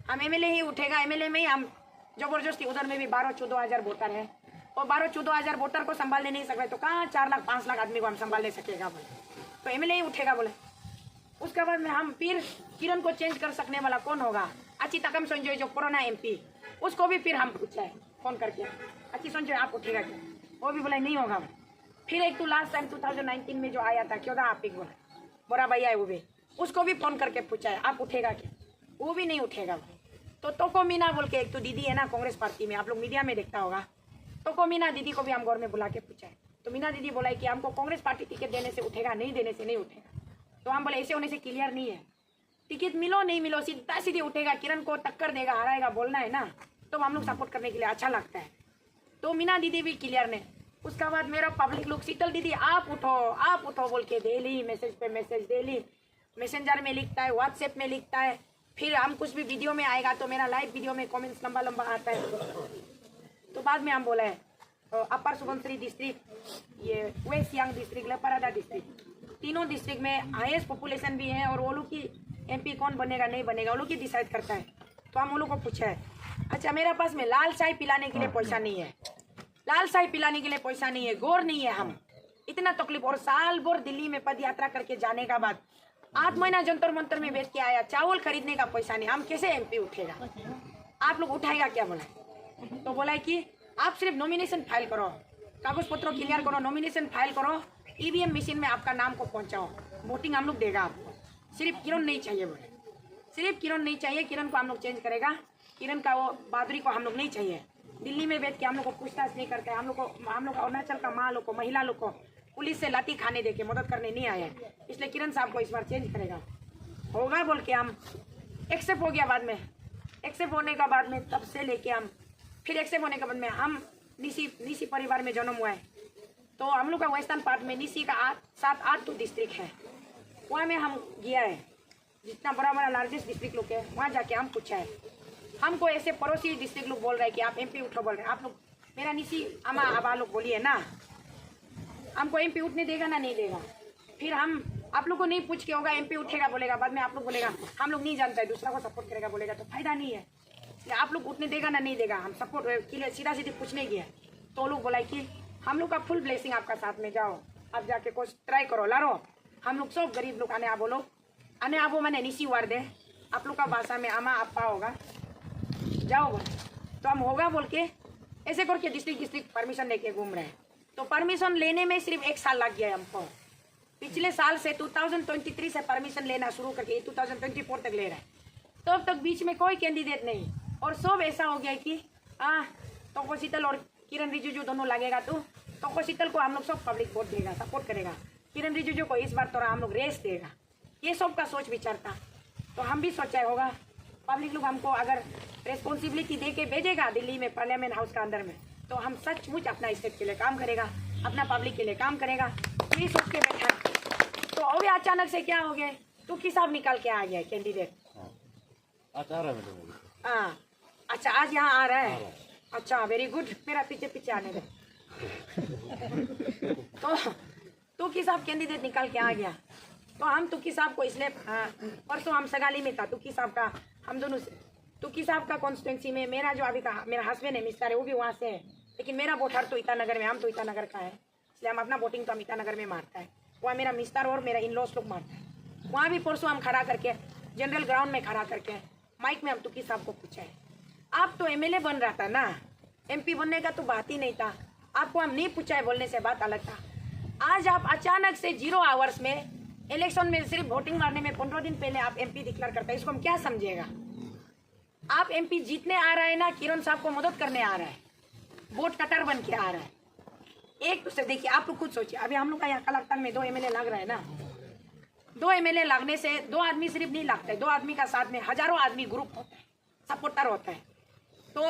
हम MLA ही उठेगा, MLA में ही हम जबरदस्ती, उधर में भी 12-14 हज़ार वोटर है, और 12-14 हज़ार वोटर को संभालने नहीं सकते तो कहाँ 4 लाख 5 लाख आदमी को हम संभालने सकेगा। बोले तो MLA ही उठेगा। बोले उसके बाद में हम फिर किरण को चेंज कर सकने वाला कौन होगा, अच्छी तकम संजय जो पुराना MP, उसको भी फिर हम पूछा है फोन करके, अच्छी संजय आप उठेगा क्या, वो भी बोला नहीं होगा। फिर एक तो लास्ट टाइम 2019 में जो आया था क्यों था आप एक बोरा भैया है, वो भी उसको भी फोन करके पूछा है आप उठेगा क्या, वो भी नहीं उठेगा। तो मीना बोल के एक तो दीदी है ना कांग्रेस पार्टी में, आप लोग मीडिया में देखता होगा, तो मीना दीदी को भी हम घर में बुला के पूछा है, तो मीना दीदी बोला है कि हमको कांग्रेस पार्टी टिकट देने से उठेगा, नहीं देने से नहीं उठेगा। तो हम बोले ऐसे होने से क्लियर नहीं है, टिकट मिलो नहीं मिलो सीधा सीधे उठेगा, किरण को टक्कर देगा, हराएगा, बोलना है ना, तो हम लोग सपोर्ट करने के लिए अच्छा लगता है। तो मीना दीदी भी क्लियर ने। उसके बाद मेरा पब्लिक लोग शीतल दीदी आप उठो बोल के डेली मैसेज पे मैसेज, डेली मैसेंजर में लिखता है, व्हाट्सएप में लिखता है, फिर हम कुछ भी वीडियो में आएगा तो मेरा लाइव वीडियो में कमेंट्स लंबा लंबा आता है। तो बाद में हम बोला है अपर सुबनसिरी डिस्ट्रिक्ट, ये west Siang district, Leparada district, तीनों डिस्ट्रिक्ट में हाईएस्ट पॉपुलेशन भी है, और वो लोग की MP कौन बनेगा नहीं बनेगा वो लोग ही डिसाइड करता है। तो हम वो लोग को पूछा है, अच्छा मेरे पास में लाल चाय पिलाने के लिए पैसा नहीं है, लाल चाय पिलाने के लिए पैसा नहीं है, गोर नहीं है, हम इतना तकलीफ, और साल भर दिल्ली में पद यात्रा करके जाने का बाद 8 महीना जंतर मंतर में बैठ के आया, चावल खरीदने का पैसा नहीं, हम कैसे MP उठेगा, आप लोग उठाएगा क्या। बोला तो बोला है कि आप सिर्फ नॉमिनेशन फाइल करो, कागज पत्रों क्लियर करो, नॉमिनेशन फाइल करो, ईवीएम मशीन में आपका नाम को पहुंचाओ, वोटिंग हम लोग देगा आपको। सिर्फ किरण नहीं चाहिए बोले, सिर्फ किरण नहीं चाहिए, किरण को हम लोग चेंज करेगा। किरण का वो बहादुरी को हम लोग नहीं चाहिए। दिल्ली में बैठ के हम लोग को पूछताछ नहीं करते। हम लोग अरुणाचल का माँ लोग को, महिला लोग को पुलिस से लाठी खाने दे के मदद करने नहीं आए, इसलिए किरण साहब को इस बार चेंज करेगा। होगा बोल के हम एक्सेप्ट हो गया। बाद में एक्सेप्ट होने का बाद में तब से लेके हम फिर एक्सेप्ट होने के बाद में हम निसी परिवार में जन्म हुआ है। तो हम लोग का वेस्टर्न पार्ट में निसी का 7-8 डिस्ट्रिक्ट है, वहाँ में हम गया है। जितना बड़ा बड़ा लार्जेस्ट डिस्ट्रिक्ट लोग है वहाँ जाके हम पूछा है। हमको ऐसे पड़ोसी डिस्ट्रिक्ट लोग बोल रहे हैं कि आप एमपी उठो बोल रहे हैं। आप लोग मेरा निसी अमा आबा लोग बोलिए ना, हमको एमपी उठने देगा ना नहीं देगा। फिर हम आप लोग को नहीं पूछ के होगा एमपी उठेगा बोलेगा, बाद में आप लोग बोलेगा हम लोग नहीं जानते, दूसरा को सपोर्ट करेगा बोलेगा, तो फायदा नहीं है। इसलिए आप लोग उठने देगा ना नहीं देगा, हम सपोर्ट के लिए सीधा सीधे पूछने गए तो लोग बोला कि हम लोग का फुल ब्लेसिंग आपका साथ में, जाओ आप जाके कुछ ट्राई करो, लारो। हम लोग सब गरीब लोग आने आबो लोग आने आबो मैंने निसी वार दे, आप लोग का भाषा में आमा आपा होगा, जाओ बोले तो हम होगा बोल के ऐसे करके डिस्ट्रिक्ट परमिशन लेके घूम रहे हैं। तो परमिशन लेने में सिर्फ 1 साल लग गया है हमको। पिछले साल से 2023 से परमिशन लेना शुरू करके 2024 तक ले रहा है, तब तक बीच में कोई कैंडिडेट नहीं। और सब ऐसा हो गया कि तोको शीतल और किरण रिजिजू दोनों लगेगा, तो तोको शीतल को हम लोग सब पब्लिक वोट देगा, सपोर्ट करेगा। किरण रिजिजू को इस बार थोड़ा हम लोग रेस देगा। ये सब का सोच विचार था, तो हम भी सोचा होगा पब्लिक लोग हमको अगर रेस्पॉन्सिबिलिटी दे के भेजेगा दिल्ली में पार्लियामेंट हाउस का अंदर में, तो हम सचमुच अपना स्टेट के लिए काम करेगा, अपना पब्लिक के लिए काम करेगा। ये सोच के बैठा। तो अभी अचानक से क्या हो गया, तो किसाब निकाल के आ गया कैंडिडेट। हाँ अच्छा, आज यहाँ आ रहा है। अच्छा वेरी गुड, मेरा पीछे पीछे आने दे। तो किसाब कैंडिडेट निकाल के आ गया। तो हम तुकी साहब को इसलिए परसों हम सगाली में था तुकी साहब का, हम दोनों तुकी साहब का कॉन्स्टिट्यूंसी में मेरा जो अभी का मेरा हस्बैंड है मिस्टर है वो भी वहाँ से है, लेकिन मेरा वोट हर तो ईटानगर में, हम तो ईटानगर का है, इसलिए हम अपना वोटिंग तो हम ईटानगर में मारता है। वहाँ मेरा मिस्टर और मेरा इन लॉस लोग मारता है। वहाँ भी परसों हम खड़ा करके जनरल ग्राउंड में खड़ा करके माइक में हम तुकी साहब को पूछा है, आप तो एमएलए बन रहा था ना, एमपी बनने का तो बात ही नहीं था, आपको हम नहीं पूछा है बोलने से बात अलग था। आज आप अचानक से 0 आवर्स में इलेक्शन में सिर्फ वोटिंग मारने में 15 दिन पहले आप एमपी डिक्लेयर करते हैं, इसको हम क्या समझेगा। आप एमपी जीतने आ रहा है ना, किरण साहब को मदद करने आ रहा है, वोट कटर बन के आ रहा है। एक दूसरे देखिए, आप लोग खुद सोचिए, अभी हम लोग का यहाँ कलकत्ता में 2 एमएलए लग रहा है ना, 2 एमएलए लगने से 2 आदमी सिर्फ नहीं लगता है, 2 आदमी का साथ में हजारों आदमी ग्रुप होता है, सपोर्टर होता है। तो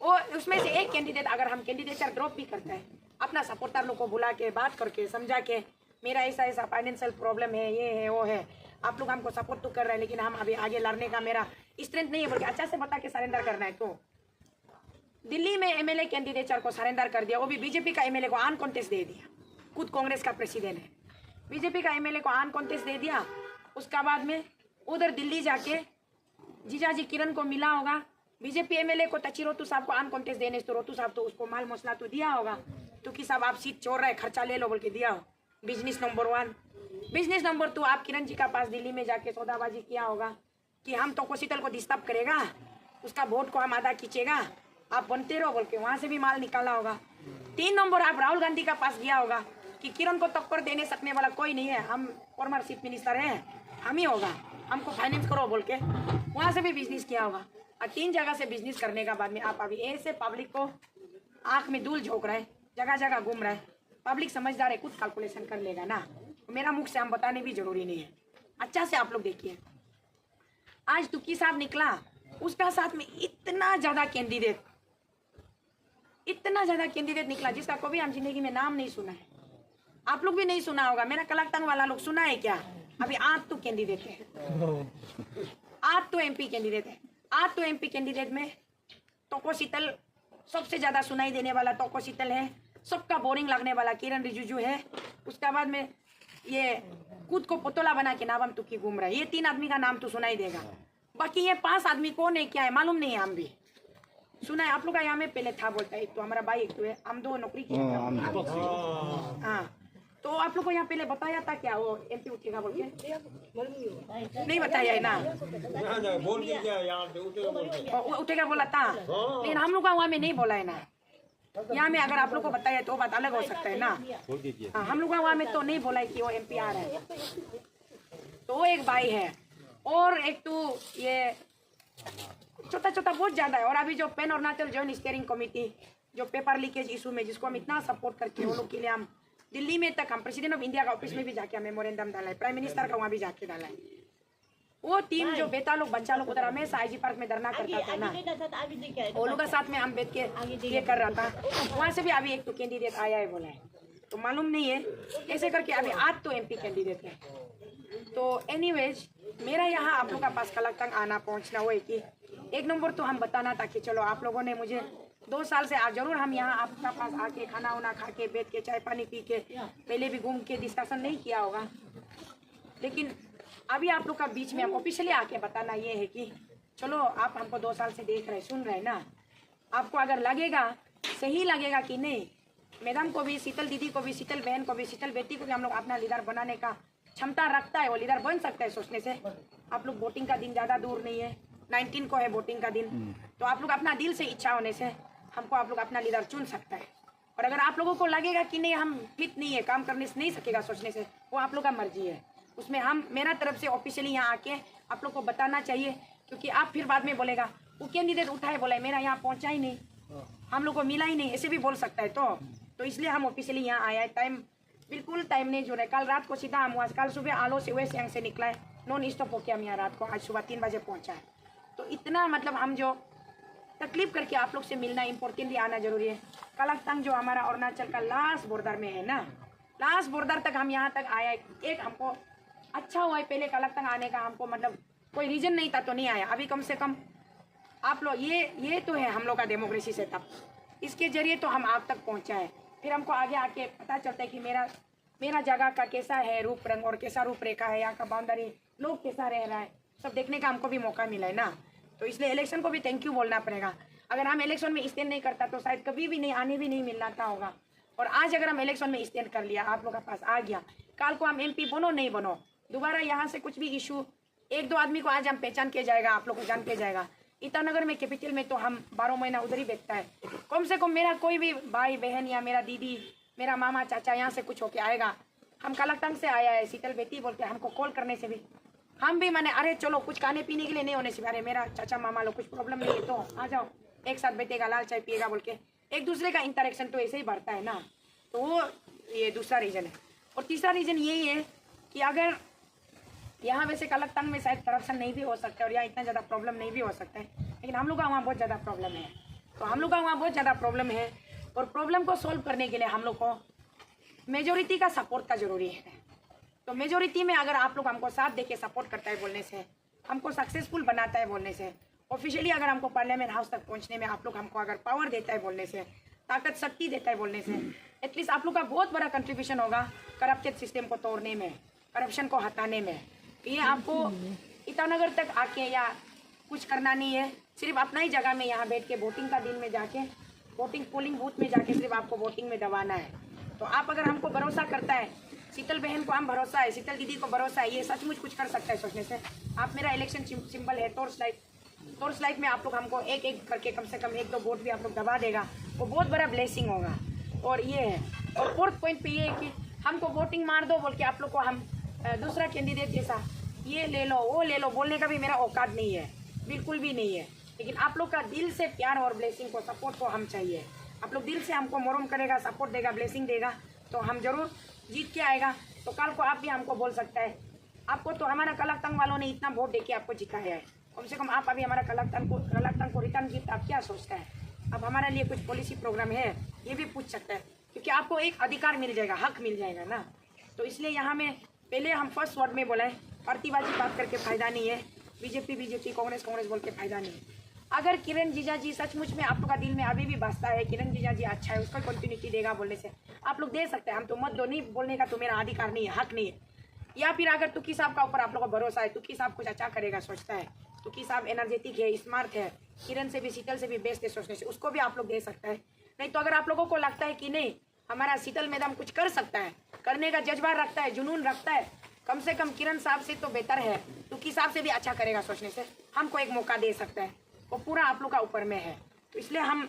वो उसमें से एक कैंडिडेट अगर हम कैंडिडेचर ड्रॉप भी करते हैं, अपना सपोर्टर लोग को बुला के बात करके समझा के मेरा ऐसा ऐसा फाइनेंशियल प्रॉब्लम है, ये है वो है, आप लोग हमको सपोर्ट तो कर रहे हैं लेकिन हम अभी आगे लड़ने का मेरा स्ट्रेंथ नहीं है बोल के अच्छा से बता के सरेंडर करना है। तो दिल्ली में एमएलए कैंडिडेचर को सरेंडर कर दिया, वो भी बीजेपी का एमएलए को आन कॉन्टेस्ट दे दिया, खुद कांग्रेस का प्रेसिडेंट है, बीजेपी का एमएलए को आन कॉन्टेस्ट दे दिया। उसका बाद में उधर दिल्ली जाके जीजाजी किरण को मिला होगा, बीजेपी एमएलए को तची रोतू साहब को आन कॉन्टेस्ट देने, तो रोतू साहब तो उसको माल मसला तो दिया होगा, तो कि साहब आप सीट छोड़ रहे खर्चा ले लो बोल के दिया हो। बिजनेस नंबर 1, बिजनेस नंबर 2 आप किरण जी का पास दिल्ली में जाके सौदाबाजी किया होगा कि हम तो शीतल को डिस्टर्ब करेगा, उसका वोट को हम आधा खींचेगा, आप बनते रहो बोल के वहाँ से भी माल निकाला होगा। 3 नंबर आप राहुल गांधी का पास गया होगा कि किरण को टक्कर देने सकने वाला कोई नहीं है, हम फॉर्मर चीफ मिनिस्टर हैं, हम ही होगा, हमको फाइनेंस करो बोल के वहाँ से भी बिजनेस किया होगा। और 3 जगह से बिजनेस करने का बाद में आप अभी ऐसे पब्लिक को आँख में धूल झोंक रहे, जगह जगह घूम रहे, पब्लिक समझदार है, कुछ कैलकुलेशन कर लेगा ना, मेरा मुख से हम बताने भी जरूरी नहीं है। अच्छा से आप लोग देखिए, आज तुकी साहब निकला, उसका साथ में इतना ज्यादा कैंडिडेट निकला जिसका कभी हम जिंदगी में नाम नहीं सुना है, आप लोग भी नहीं सुना होगा, मेरा कलकत्ता वाला लोग सुना है क्या? अभी 8 तो कैंडिडेट है, 8 तो एमपी कैंडिडेट है, 8 तो एमपी कैंडिडेट में तोको शीतल सबसे ज्यादा सुनाई देने वाला तोको शीतल है, सबका बोरिंग लगने वाला किरण रिजिजू है, उसके बाद में ये खुद को पुतला बना के नाम तुकी घूम रहा है, ये 3 आदमी का नाम तो सुनाई देगा, बाकी ये 5 आदमी कौन है क्या है मालूम नहीं है, हम भी सुना है। आप लोग का यहाँ में पहले था बोलता है, एक तो हमारा भाई, एक तो है, हम 2 नौकरी की। हाँ तो आप लोग को यहाँ पहले बताया था क्या वो एमपी उठेगा बोल के? नहीं बताया है ना, उठेगा बोला था, लेकिन हम लोग का वहाँ में नहीं बोला है ना, यहाँ में अगर आप लोग को बताया तो बात अलग हो सकता है ना। हाँ, हम लोग वहाँ में तो नहीं बोला है कि वो MP आ रहा है। तो वो एक भाई है और एक तो ये छोटा छोटा बहुत ज्यादा है। और अभी जो pan Arunachal joint steering committee जो पेपर लीकेज इशू में जिसको हम इतना सपोर्ट करके वो लोग के लिए हम दिल्ली में तक हम प्रेसिडेंट ऑफ इंडिया का ऑफिस में भी जाके मेमोरेंडम डाला है, प्राइम मिनिस्टर का वहाँ भी जाके डाला है। वो टीम जो बेटा लोग बच्चा लोग उधर हमेशा IG पार्क में धरना करता था ना, वो लोग के साथ में हम बैठ के ये कर रहा था। वहाँ से भी अभी एक तो कैंडिडेट आया है बोला है, तो मालूम नहीं है ऐसे करके अभी आज तो MP कैंडिडेट है। तो एनीवेज मेरा यहाँ आप लोग का पास कल तक आना पहुँचना वो है कि एक नंबर तो हम बताना था कि चलो आप लोगों ने मुझे 2 साल से आप जरूर हम यहाँ आपका पास आके खाना वाना खा के बैठ के चाय पानी पी के पहले भी घूम के डिस्कशन नहीं किया होगा, लेकिन अभी आप लोग का बीच में हम ऑफिशियली आके बताना ये है कि चलो आप हमको 2 साल से देख रहे सुन रहे ना, आपको अगर लगेगा सही लगेगा कि नहीं, मैडम को भी शीतल दीदी को भी शीतल बहन को भी शीतल बेटी को भी हम लोग अपना लीडर बनाने का क्षमता रखता है, वो लीडर बन सकता है सोचने से। आप लोग वोटिंग का दिन ज़्यादा दूर नहीं है, 19 को है वोटिंग का दिन, तो आप लोग अपना दिल से इच्छा होने से हमको आप लोग अपना लीडर चुन सकता है। और अगर आप लोगों को लगेगा कि नहीं हम फिट नहीं है, काम करने से नहीं सकेगा सोचने से, वो आप लोग का मर्जी है। उसमें हम मेरा तरफ से ऑफिशियली यहाँ आके आप लोग को बताना चाहिए, क्योंकि आप फिर बाद में बोलेगा वो कैंडिडेट उठा है बोला है मेरा यहाँ पहुँचा ही नहीं, हम लोग को मिला ही नहीं, ऐसे भी बोल सकता है। तो इसलिए हम ऑफिशियली यहाँ आया है। टाइम बिल्कुल टाइम नहीं जुड़ा है। कल रात को सीधा हम हुआ, कल सुबह आलो से वेस्ट सियांग से निकला है, नॉन स्टॉप होके हम यहाँ रात को आज सुबह 3 बजे पहुँचा है। तो इतना मतलब हम जो तकलीफ करके आप लोग से मिलना इम्पोर्टेंटली आना जरूरी है। कलकतंग जो हमारा अरुणाचल का लास्ट बॉर्डर में है ना, लास्ट बॉर्डर तक हम यहाँ तक आया। एक हमको अच्छा हुआ है पहले कलकतंग आने का, हमको मतलब कोई रीजन नहीं था तो नहीं आया। अभी कम से कम आप लोग ये तो है हम लोग का डेमोक्रेसी से, तब इसके जरिए तो हम आप तक पहुँचा है। फिर हमको आगे आके पता चलता है कि मेरा जगह का कैसा है रूप रंग और कैसा रूपरेखा है, यहाँ का बाउंड्री, लोग कैसा रह रहा है, सब देखने का हमको भी मौका मिला है ना। तो इसलिए इलेक्शन को भी थैंक यू बोलना पड़ेगा। अगर हम इलेक्शन में स्टैंड नहीं करता तो शायद कभी भी नहीं आने भी नहीं मिलना था होगा। और आज अगर हम इलेक्शन में स्टैंड कर लिया, आप लोग के पास आ गया, कल को हम MP बनो नहीं बनो, दोबारा यहाँ से कुछ भी इशू 1-2 आदमी को आज हम पहचान के जाएगा, आप लोग को जान के जाएगा। ईटानगर में कैपिटल में तो हम 12 महीना उधर ही बैठता है। कम से कम मेरा कोई भी भाई बहन या मेरा दीदी, मेरा मामा चाचा यहाँ से कुछ होके आएगा, हम कलकतंग से आया है शीतल बेटी बोल के हमको कॉल करने से भी हम भी माने अरे चलो कुछ खाने पीने के लिए नहीं होने से, अरे मेरा चाचा मामा लोग कुछ प्रॉब्लम नहीं है तो आ जाओ एक साथ बैठेगा, लाल चाय पिएगा बोल के एक दूसरे का इंटरेक्शन तो ऐसे ही बढ़ता है ना। तो वो ये दूसरा रीज़न है। और तीसरा रीज़न यही है कि अगर यहाँ वैसे कलकतंग में शायद करप्शन नहीं भी हो सकता है और यहाँ इतना ज़्यादा प्रॉब्लम नहीं भी हो सकता है, लेकिन हम लोग का वहाँ बहुत ज़्यादा प्रॉब्लम है। तो हम लोग का वहाँ बहुत ज़्यादा प्रॉब्लम है और प्रॉब्लम को सॉल्व करने के लिए हम लोग को मेजोरिटी का सपोर्ट का ज़रूरी है। तो मेजोरिटी में अगर आप लोग हमको साथ देके सपोर्ट करता है बोलने से, हमको सक्सेसफुल बनाता है बोलने से, ऑफिशियली अगर हमको पार्लियामेंट हाउस तक पहुँचने में आप लोग हमको अगर पावर देता है बोलने से, ताकत शक्ति देता है बोलने से, एटलीस्ट आप लोग का बहुत बड़ा कंट्रीब्यूशन होगा करप्टेड सिस्टम को तोड़ने में, करप्शन को हटाने में। ये आपको ईटानगर तक आके या कुछ करना नहीं है, सिर्फ अपना ही जगह में यहाँ बैठ के वोटिंग का दिन में जाके, वोटिंग पोलिंग बूथ में जाके सिर्फ आपको वोटिंग में दबाना है। तो आप अगर हमको भरोसा करता है, शीतल बहन को हम भरोसा है, शीतल दीदी को भरोसा है, ये सचमुच कुछ कर सकता है सोचने से, आप मेरा इलेक्शन सिंबल है टॉर्च लाइट में आप लोग हमको एक एक करके कम से कम 1-2 वोट भी आप लोग दबा देगा, वो बहुत बड़ा ब्लेसिंग होगा। और ये है। और 4th पॉइंट पे ये है कि हमको वोटिंग मार दो बोल के आप लोग को हम दूसरा कैंडिडेट जैसा ये ले लो वो ले लो बोलने का भी मेरा औकात नहीं है, बिल्कुल भी नहीं है। लेकिन आप लोग का दिल से प्यार और ब्लेसिंग को सपोर्ट को हम चाहिए। आप लोग दिल से हमको मोरम करेगा, सपोर्ट देगा, ब्लेसिंग देगा तो हम जरूर जीत के आएगा। तो कल को आप भी हमको बोल सकता है, आपको तो हमारा कलकतंग वालों ने इतना वोट देके आपको जिताया है, कम से कम आप अभी हमारा कलकतंग को रिटर्न गिफ्ट आप क्या सोचता है, अब हमारे लिए कुछ पॉलिसी प्रोग्राम है ये भी पूछ सकता है, क्योंकि आपको एक अधिकार मिल जाएगा, हक मिल जाएगा ना। तो इसलिए यहाँ में पहले हम फर्स्ट वर्ड में बोला है, पार्टीबाजी बात करके फ़ायदा नहीं है, बीजेपी कांग्रेस बोल के फ़ायदा नहीं है। अगर किरण जीजा जी सचमुच में आप लोग का दिल में अभी भी बसता है किरण जीजा जी अच्छा है, उसका कंटिन्यूटी देगा बोलने से आप लोग दे सकते हैं, हम तो मत दो, नहीं बोलने का तो मेरा अधिकार नहीं है, हक नहीं है। या फिर अगर तुकी साहब का ऊपर आप लोग का भरोसा है, तुकी साहब कुछ अच्छा करेगा सोचता है, तुकी साहब एनर्जेटिक है, स्मार्ट है, किरण से भी शीतल से भी बेस्ट है सोचने से, उसको भी आप लोग दे सकते हैं। नहीं तो अगर आप लोगों को लगता है कि नहीं हमारा शीतल मैडम कुछ कर सकता है, करने का जज्बा रखता है, जुनून रखता है, कम से कम किरण साहब से तो बेहतर है, तुकी साहब से भी अच्छा करेगा सोचने से, हमको एक मौका दे सकता है, वो पूरा आप लोग का ऊपर में है। तो इसलिए हम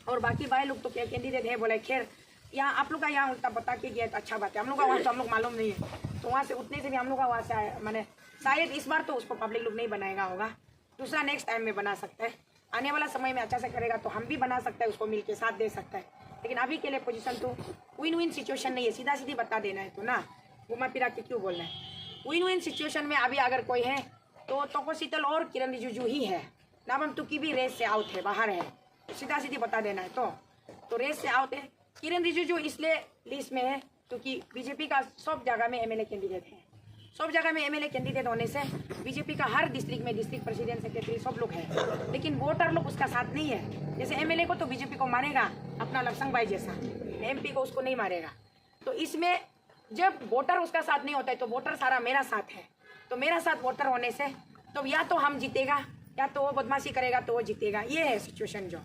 और बाकी भाई लोग तो क्या कैंडिडेट है बोले। खैर यहाँ आप लोग का यहाँ उल्टा बता के गया तो अच्छा बात है। हम लोग का वहाँ तो हम लोग मालूम नहीं है, तो वहाँ से उतने से भी हम लोग का वहाँ से आया, मैंने शायद इस बार तो उसको पब्लिक लोग नहीं बनाएगा होगा, दूसरा नेक्स्ट टाइम में बना सकता है। आने वाला समय में अच्छा से करेगा तो हम भी बना सकते हैं, उसको मिल के साथ दे सकता है। लेकिन अभी के लिए पोजीशन तो विन विन सिचुएशन नहीं है, सीधा सीधी बता देना है तो ना, घुमा फिरा के क्यों बोलना है। विन विन सिचुएशन में अभी अगर कोई है तो तोको शीतल और किरण रिजिजू ही है। नाबम तुकी भी रेस से आउट है, बाहर है, सीधा सीधी बता देना है। तो रेस से आउट है। किरण रिजिजू इसलिए लिस्ट में है क्योंकि बीजेपी का सब जगह में एमएलए कैंडिडेट है। सब जगह में एमएलए कैंडिडेट होने से बीजेपी का हर डिस्ट्रिक्ट में डिस्ट्रिक्ट प्रेसिडेंट सेक्रेटरी सब लोग है, लेकिन वोटर लोग उसका साथ नहीं है। जैसे एमएलए को तो बीजेपी को मानेगा अपना लक्ष्मण भाई जैसा, एमपी को उसको नहीं मारेगा। तो इसमें जब वोटर उसका साथ नहीं होता है तो वोटर सारा मेरा साथ है, तो मेरा साथ वोटर होने से तो या तो हम जीतेगा या तो वो बदमाशी करेगा तो वो जीतेगा, ये है सिचुएशन जो।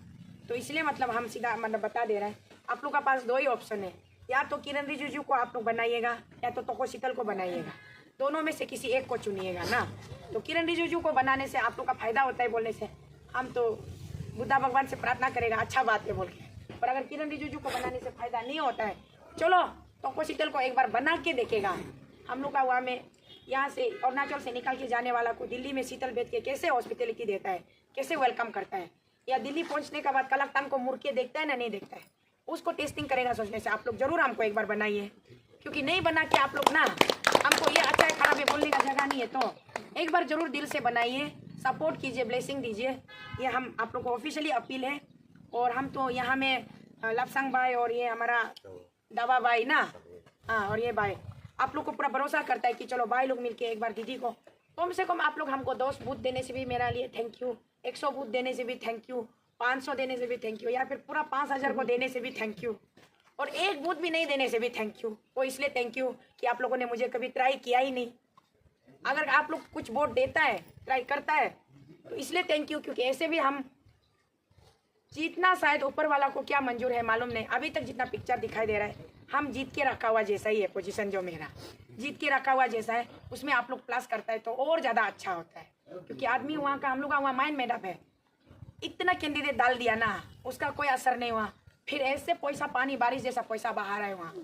तो इसलिए मतलब हम सीधा मतलब बता दे रहे हैं आप लोग का पास दो ही ऑप्शन है, या तो किरण रिजिजू को आप लोग बनाइएगा या तो तोको शीतल को बनाइएगा, दोनों में से किसी एक को चुनिएगा ना। तो किरण रिजिजू को बनाने से आप लोग का फायदा होता है बोलने से, हम तो बुद्धा भगवान से प्रार्थना करेगा अच्छा बात है बोल के, पर अगर किरण रिजिजू को बनाने से फायदा नहीं होता है, चलो तोको शीतल को एक बार बना के देखेगा। हम लोग का वहाँ में यहाँ से अरुणाचल से निकल के जाने वाला को दिल्ली में शीतल बेच के कैसे हॉस्पिटलिटी देता है, कैसे वेलकम करता है, या दिल्ली पहुँचने के बाद कलकत्ता को मुड़ के देखता है ना नहीं देखता है, उसको टेस्टिंग करेगा सोचने से। आप लोग जरूर हमको एक बार बनाइए, क्योंकि नहीं बना के आप लोग ना हमको ये अच्छा है खराब है बोलने का जगह नहीं है, तो एक बार जरूर दिल से बनाइए, सपोर्ट कीजिए, ब्लेसिंग दीजिए। ये हम आप लोग को ऑफिशियली अपील है। और हम तो यहाँ में लपसंग भाई और ये हमारा दवा भाई ना, हाँ, और ये भाई आप लोग को पूरा भरोसा करता है कि चलो भाई लोग मिलके एक बार दीदी को कम से कम आप लोग हमको 10 बूथ देने से भी मेरा लिए थैंक यू, 100 बूथ देने से भी थैंक यू, 500 देने से भी थैंक यू, या फिर पूरा 5000 को देने से भी थैंक यू, और एक बूथ भी नहीं देने से भी थैंक यू। वो इसलिए थैंक यू कि आप लोगों ने मुझे कभी ट्राई किया ही नहीं। अगर आप लोग कुछ वोट देता है, ट्राई करता है, तो इसलिए थैंक यू, क्योंकि ऐसे भी हम जीतना शायद ऊपर वाला को क्या मंजूर है मालूम नहीं। अभी तक जितना पिक्चर दिखाई दे रहा है हम जीत के रखा हुआ जैसा ही है, पोजीशन जो मेरा जीत के रखा हुआ जैसा है, उसमें आप लोग प्लस करता है तो और ज़्यादा अच्छा होता है, क्योंकि आदमी वहाँ का हम लोग का वहाँ माइंड मेडअप है। इतना कैंडिडेट डाल दिया ना, उसका कोई असर नहीं हुआ, फिर ऐसे पैसा पानी बारिश जैसा पैसा बहा रहा है वहाँ।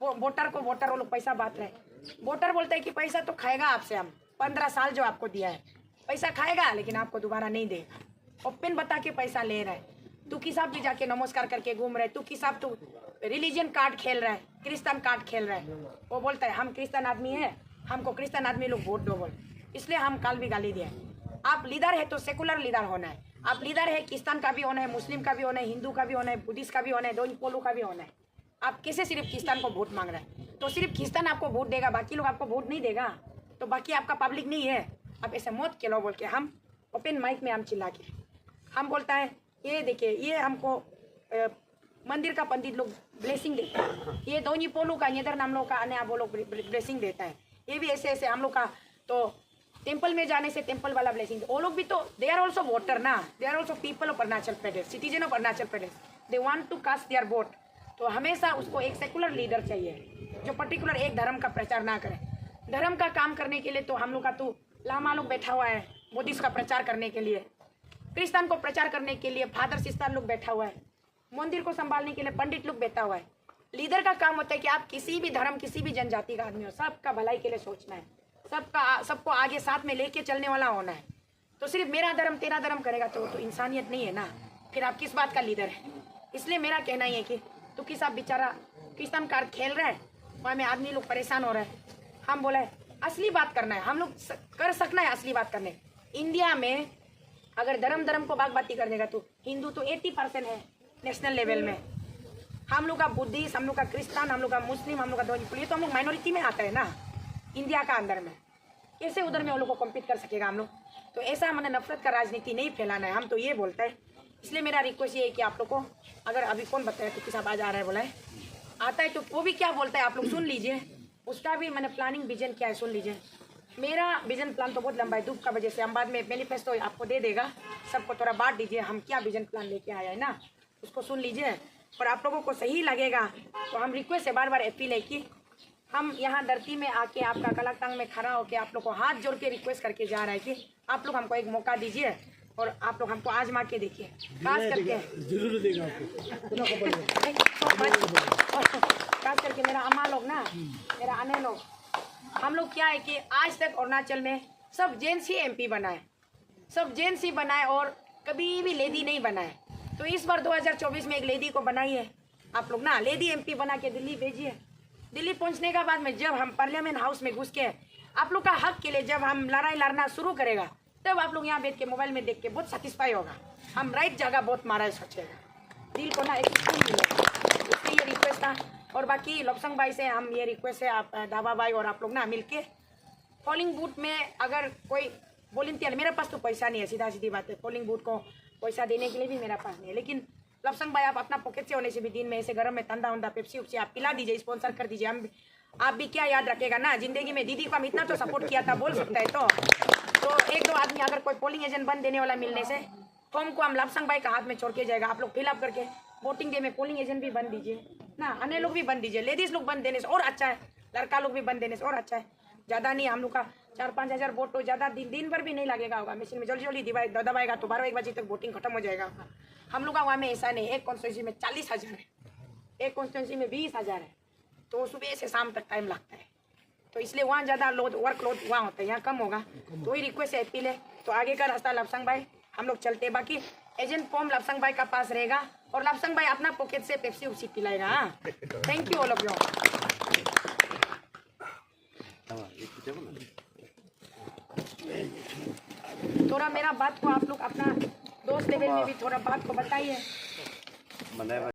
वो वोटर को वोटर वो लोग पैसा बांट रहे हैं। वोटर बोलते हैं कि पैसा तो खाएगा आपसे, हम 15 साल जो आपको दिया है पैसा खाएगा, लेकिन आपको दोबारा नहीं देगा। ओपन बता के पैसा ले रहा है। तू किसाब भी जाके नमस्कार करके घूम रहा है, तू किसाब तू रिलीजन कार्ड खेल रहा है, क्रिश्चियन कार्ड खेल रहा है। वो बोलता है हम क्रिश्चियन आदमी है, हमको क्रिश्चियन आदमी लोग वोट दो बोल, इसलिए हम कल भी गाली दिया। आप लीडर है तो सेकुलर लीडर होना है। आप लीडर है, क्रिश्चियन का भी होना है, मुस्लिम का भी होना है, हिंदू का भी होना है, बुद्धिस्ट का भी होना है, दोनों पोलो का भी होना है। आप कैसे सिर्फ क्रिश्चियन को वोट मांग रहे हैं? तो सिर्फ क्रिश्चियन आपको वोट देगा, बाकी लोग आपको वोट नहीं देगा, तो बाकी आपका पब्लिक नहीं है। आप ऐसे मौत के लो बोल के हम ओपन माइक में हम चिल्ला के हम बोलता है ये देखिए, ये हमको मंदिर का पंडित लोग ब्लेसिंग देता है, ये दोनी पोलो का इधर नाम लोग का अन्य वो लोग ब्लेसिंग देता है। ये भी ऐसे ऐसे हम लोग का तो टेम्पल में जाने से टेम्पल वाला ब्लेसिंग, वो लोग भी तो दे आर ऑल्सो वोटर ना, they are also people of Arunachal Pradesh, citizen of Arunachal Pradesh, they want to cast their vote. तो हमेशा उसको एक सेकुलर लीडर चाहिए जो पर्टिकुलर एक धर्म का प्रचार ना करे। धर्म का काम करने के लिए तो हम लोग का तो लामा लोग बैठा हुआ है, बुद्धिस्ट का प्रचार करने के लिए, क्रिश्चियन को प्रचार करने के लिए फादर सिस्टर लोग बैठा हुआ है, मंदिर को संभालने के लिए पंडित लोग बैठा हुआ है। लीडर का काम होता है कि आप किसी भी धर्म किसी भी जनजाति का आदमी हो, सबका भलाई के लिए सोचना है, सबको आगे साथ में लेके चलने वाला होना है। तो सिर्फ मेरा धर्म तेरा धर्म करेगा तो इंसानियत नहीं है ना, फिर आप किस बात का लीडर है। इसलिए मेरा कहना ही है कि तो किस आप बेचारा क्रिश्चियन कार्ड खेल रहा है, वहाँ में आदमी लोग परेशान हो रहे हैं। हम बोले असली बात करना है, हम लोग कर सकना है असली बात करने। इंडिया में अगर धर्म को बागबाती कर देगा तो हिंदू तो 80% है नेशनल लेवल में, हम लोग का बुद्धिस्ट, हम लोग का क्रिश्चियन, हम लोग का मुस्लिम, हम लोग का दोनों, ये तो हम लोग माइनॉरिटी में आता है ना इंडिया का अंदर में, कैसे उधर में वो लोग को कम्पीट कर सकेगा हम लोग। तो ऐसा मैंने नफरत का राजनीति नहीं फैलाना है, हम तो ये बोलते हैं। इसलिए मेरा रिक्वेस्ट ये है कि आप लोग को अगर अभी कौन बताया तो किस आज आ रहा है बोला है आता है तो वो भी क्या बोलता है आप लोग सुन लीजिए, उसका भी मैंने प्लानिंग विजन क्या है सुन लीजिए। मेरा विजन प्लान तो बहुत लंबा है, धूप का वजह से हम बाद में मैनिफेस्टो आपको दे देगा, सबको थोड़ा बांट दीजिए हम क्या विजन प्लान लेके आया है ना, उसको सुन लीजिए। और आप लोगों को सही लगेगा तो हम रिक्वेस्ट है, बार बार अपील है कि हम यहाँ धरती में आके आपका कलाकतांग में खड़ा होकर आप लोग को हाथ जोड़ के रिक्वेस्ट करके जा रहा है कि आप लोग हमको एक मौका दीजिए और आप लोग हमको आजमा के देखिए, खास करके जरूर देगा आपको। Thank you so much. खास करके मेरा अम्मा लोग ना, मेरा अने लोग, हम लोग क्या है कि आज तक अरुणाचल में सब जेंट्स ही एमपी बनाए, सब जेंट्स ही बनाए और कभी भी लेडी नहीं बनाए। तो इस बार 2024 में एक लेडी को बनाई है आप लोग ना, लेडी एमपी बना के दिल्ली भेजिए। दिल्ली पहुंचने के बाद में जब हम पार्लियामेंट हाउस में घुस के आप लोग का हक के लिए जब हम लड़ाई लड़ना शुरू करेगा, तब आप लोग यहाँ बैठ के मोबाइल में देख के बहुत सेटिस्फाई होगा, हम राइट जगह बहुत मारा है सोचेगा, दिल को ना एक सुकून मिलेगा। इसलिए ये रिक्वेस्ट था। और बाकी लॉपसंग भाई से हम ये रिक्वेस्ट है, आप दावा भाई और आप लोग ना मिलके पोलिंग बूथ में अगर कोई वॉलंटियर, मेरे पास तो पैसा नहीं है, सीधा सीधी बात है, पोलिंग बूथ को पैसा देने के लिए भी मेरा पास नहीं है, लेकिन लॉपसंग भाई आप अपना पॉकेट से होने से भी दिन में ऐसे गर्म में ठंडा उंडा पेप्सी उपसी आप पिला दीजिए, स्पॉन्सर कर दीजिए। हम आप भी क्या याद रखेगा ना, जिंदगी में दीदी को हम इतना तो सपोर्ट किया था, बोल सकता है तो एक दो आदमी अगर कोई पोलिंग एजेंट बन देने वाला मिलने से फॉर्म को हम लॉपसंग भाई का हाथ में छोड़ के जाएगा, आप लोग फिलअप करके वोटिंग डे में पोलिंग एजेंट भी बन दीजिए ना, अन्य लोग भी बन दीजिए, लेडीज लोग बन देने से और अच्छा है, लड़का लोग भी बन देने से और अच्छा है। ज़्यादा नहीं, हम लोग का 4-5 हज़ार वोट तो ज़्यादा दिन भर भी नहीं लगेगा होगा, मशीन में जल्दी जल्दी दबाएगा तो 12-1 बजे तक वोटिंग खत्म हो जाएगा। हम लोग का वहाँ में ऐसा नहीं, एक कॉन्स्टिट्यूंसी में 40,000 है, एक कॉन्स्टिट्यूंसी में 20,000 है, तो सुबह से शाम तक टाइम लगता है, तो इसलिए वहाँ ज़्यादा लोड वर्कलोड वहाँ होता है, यहाँ कम होगा। तो ही रिक्वेस्ट है अपील है, तो आगे का रास्ता लॉपसंग भाई हम लोग चलते, बाकी एजेंट फॉर्म लॉपसंग भाई का पास रहेगा और लॉपसंग भाई अपना पॉकेट से पेप्सी उपसी पिलाएगा। हाँ, thank you all of you. थोड़ा मेरा बात को आप लोग अपना दोस्त लेवल में भी थोड़ा बात को बताइए।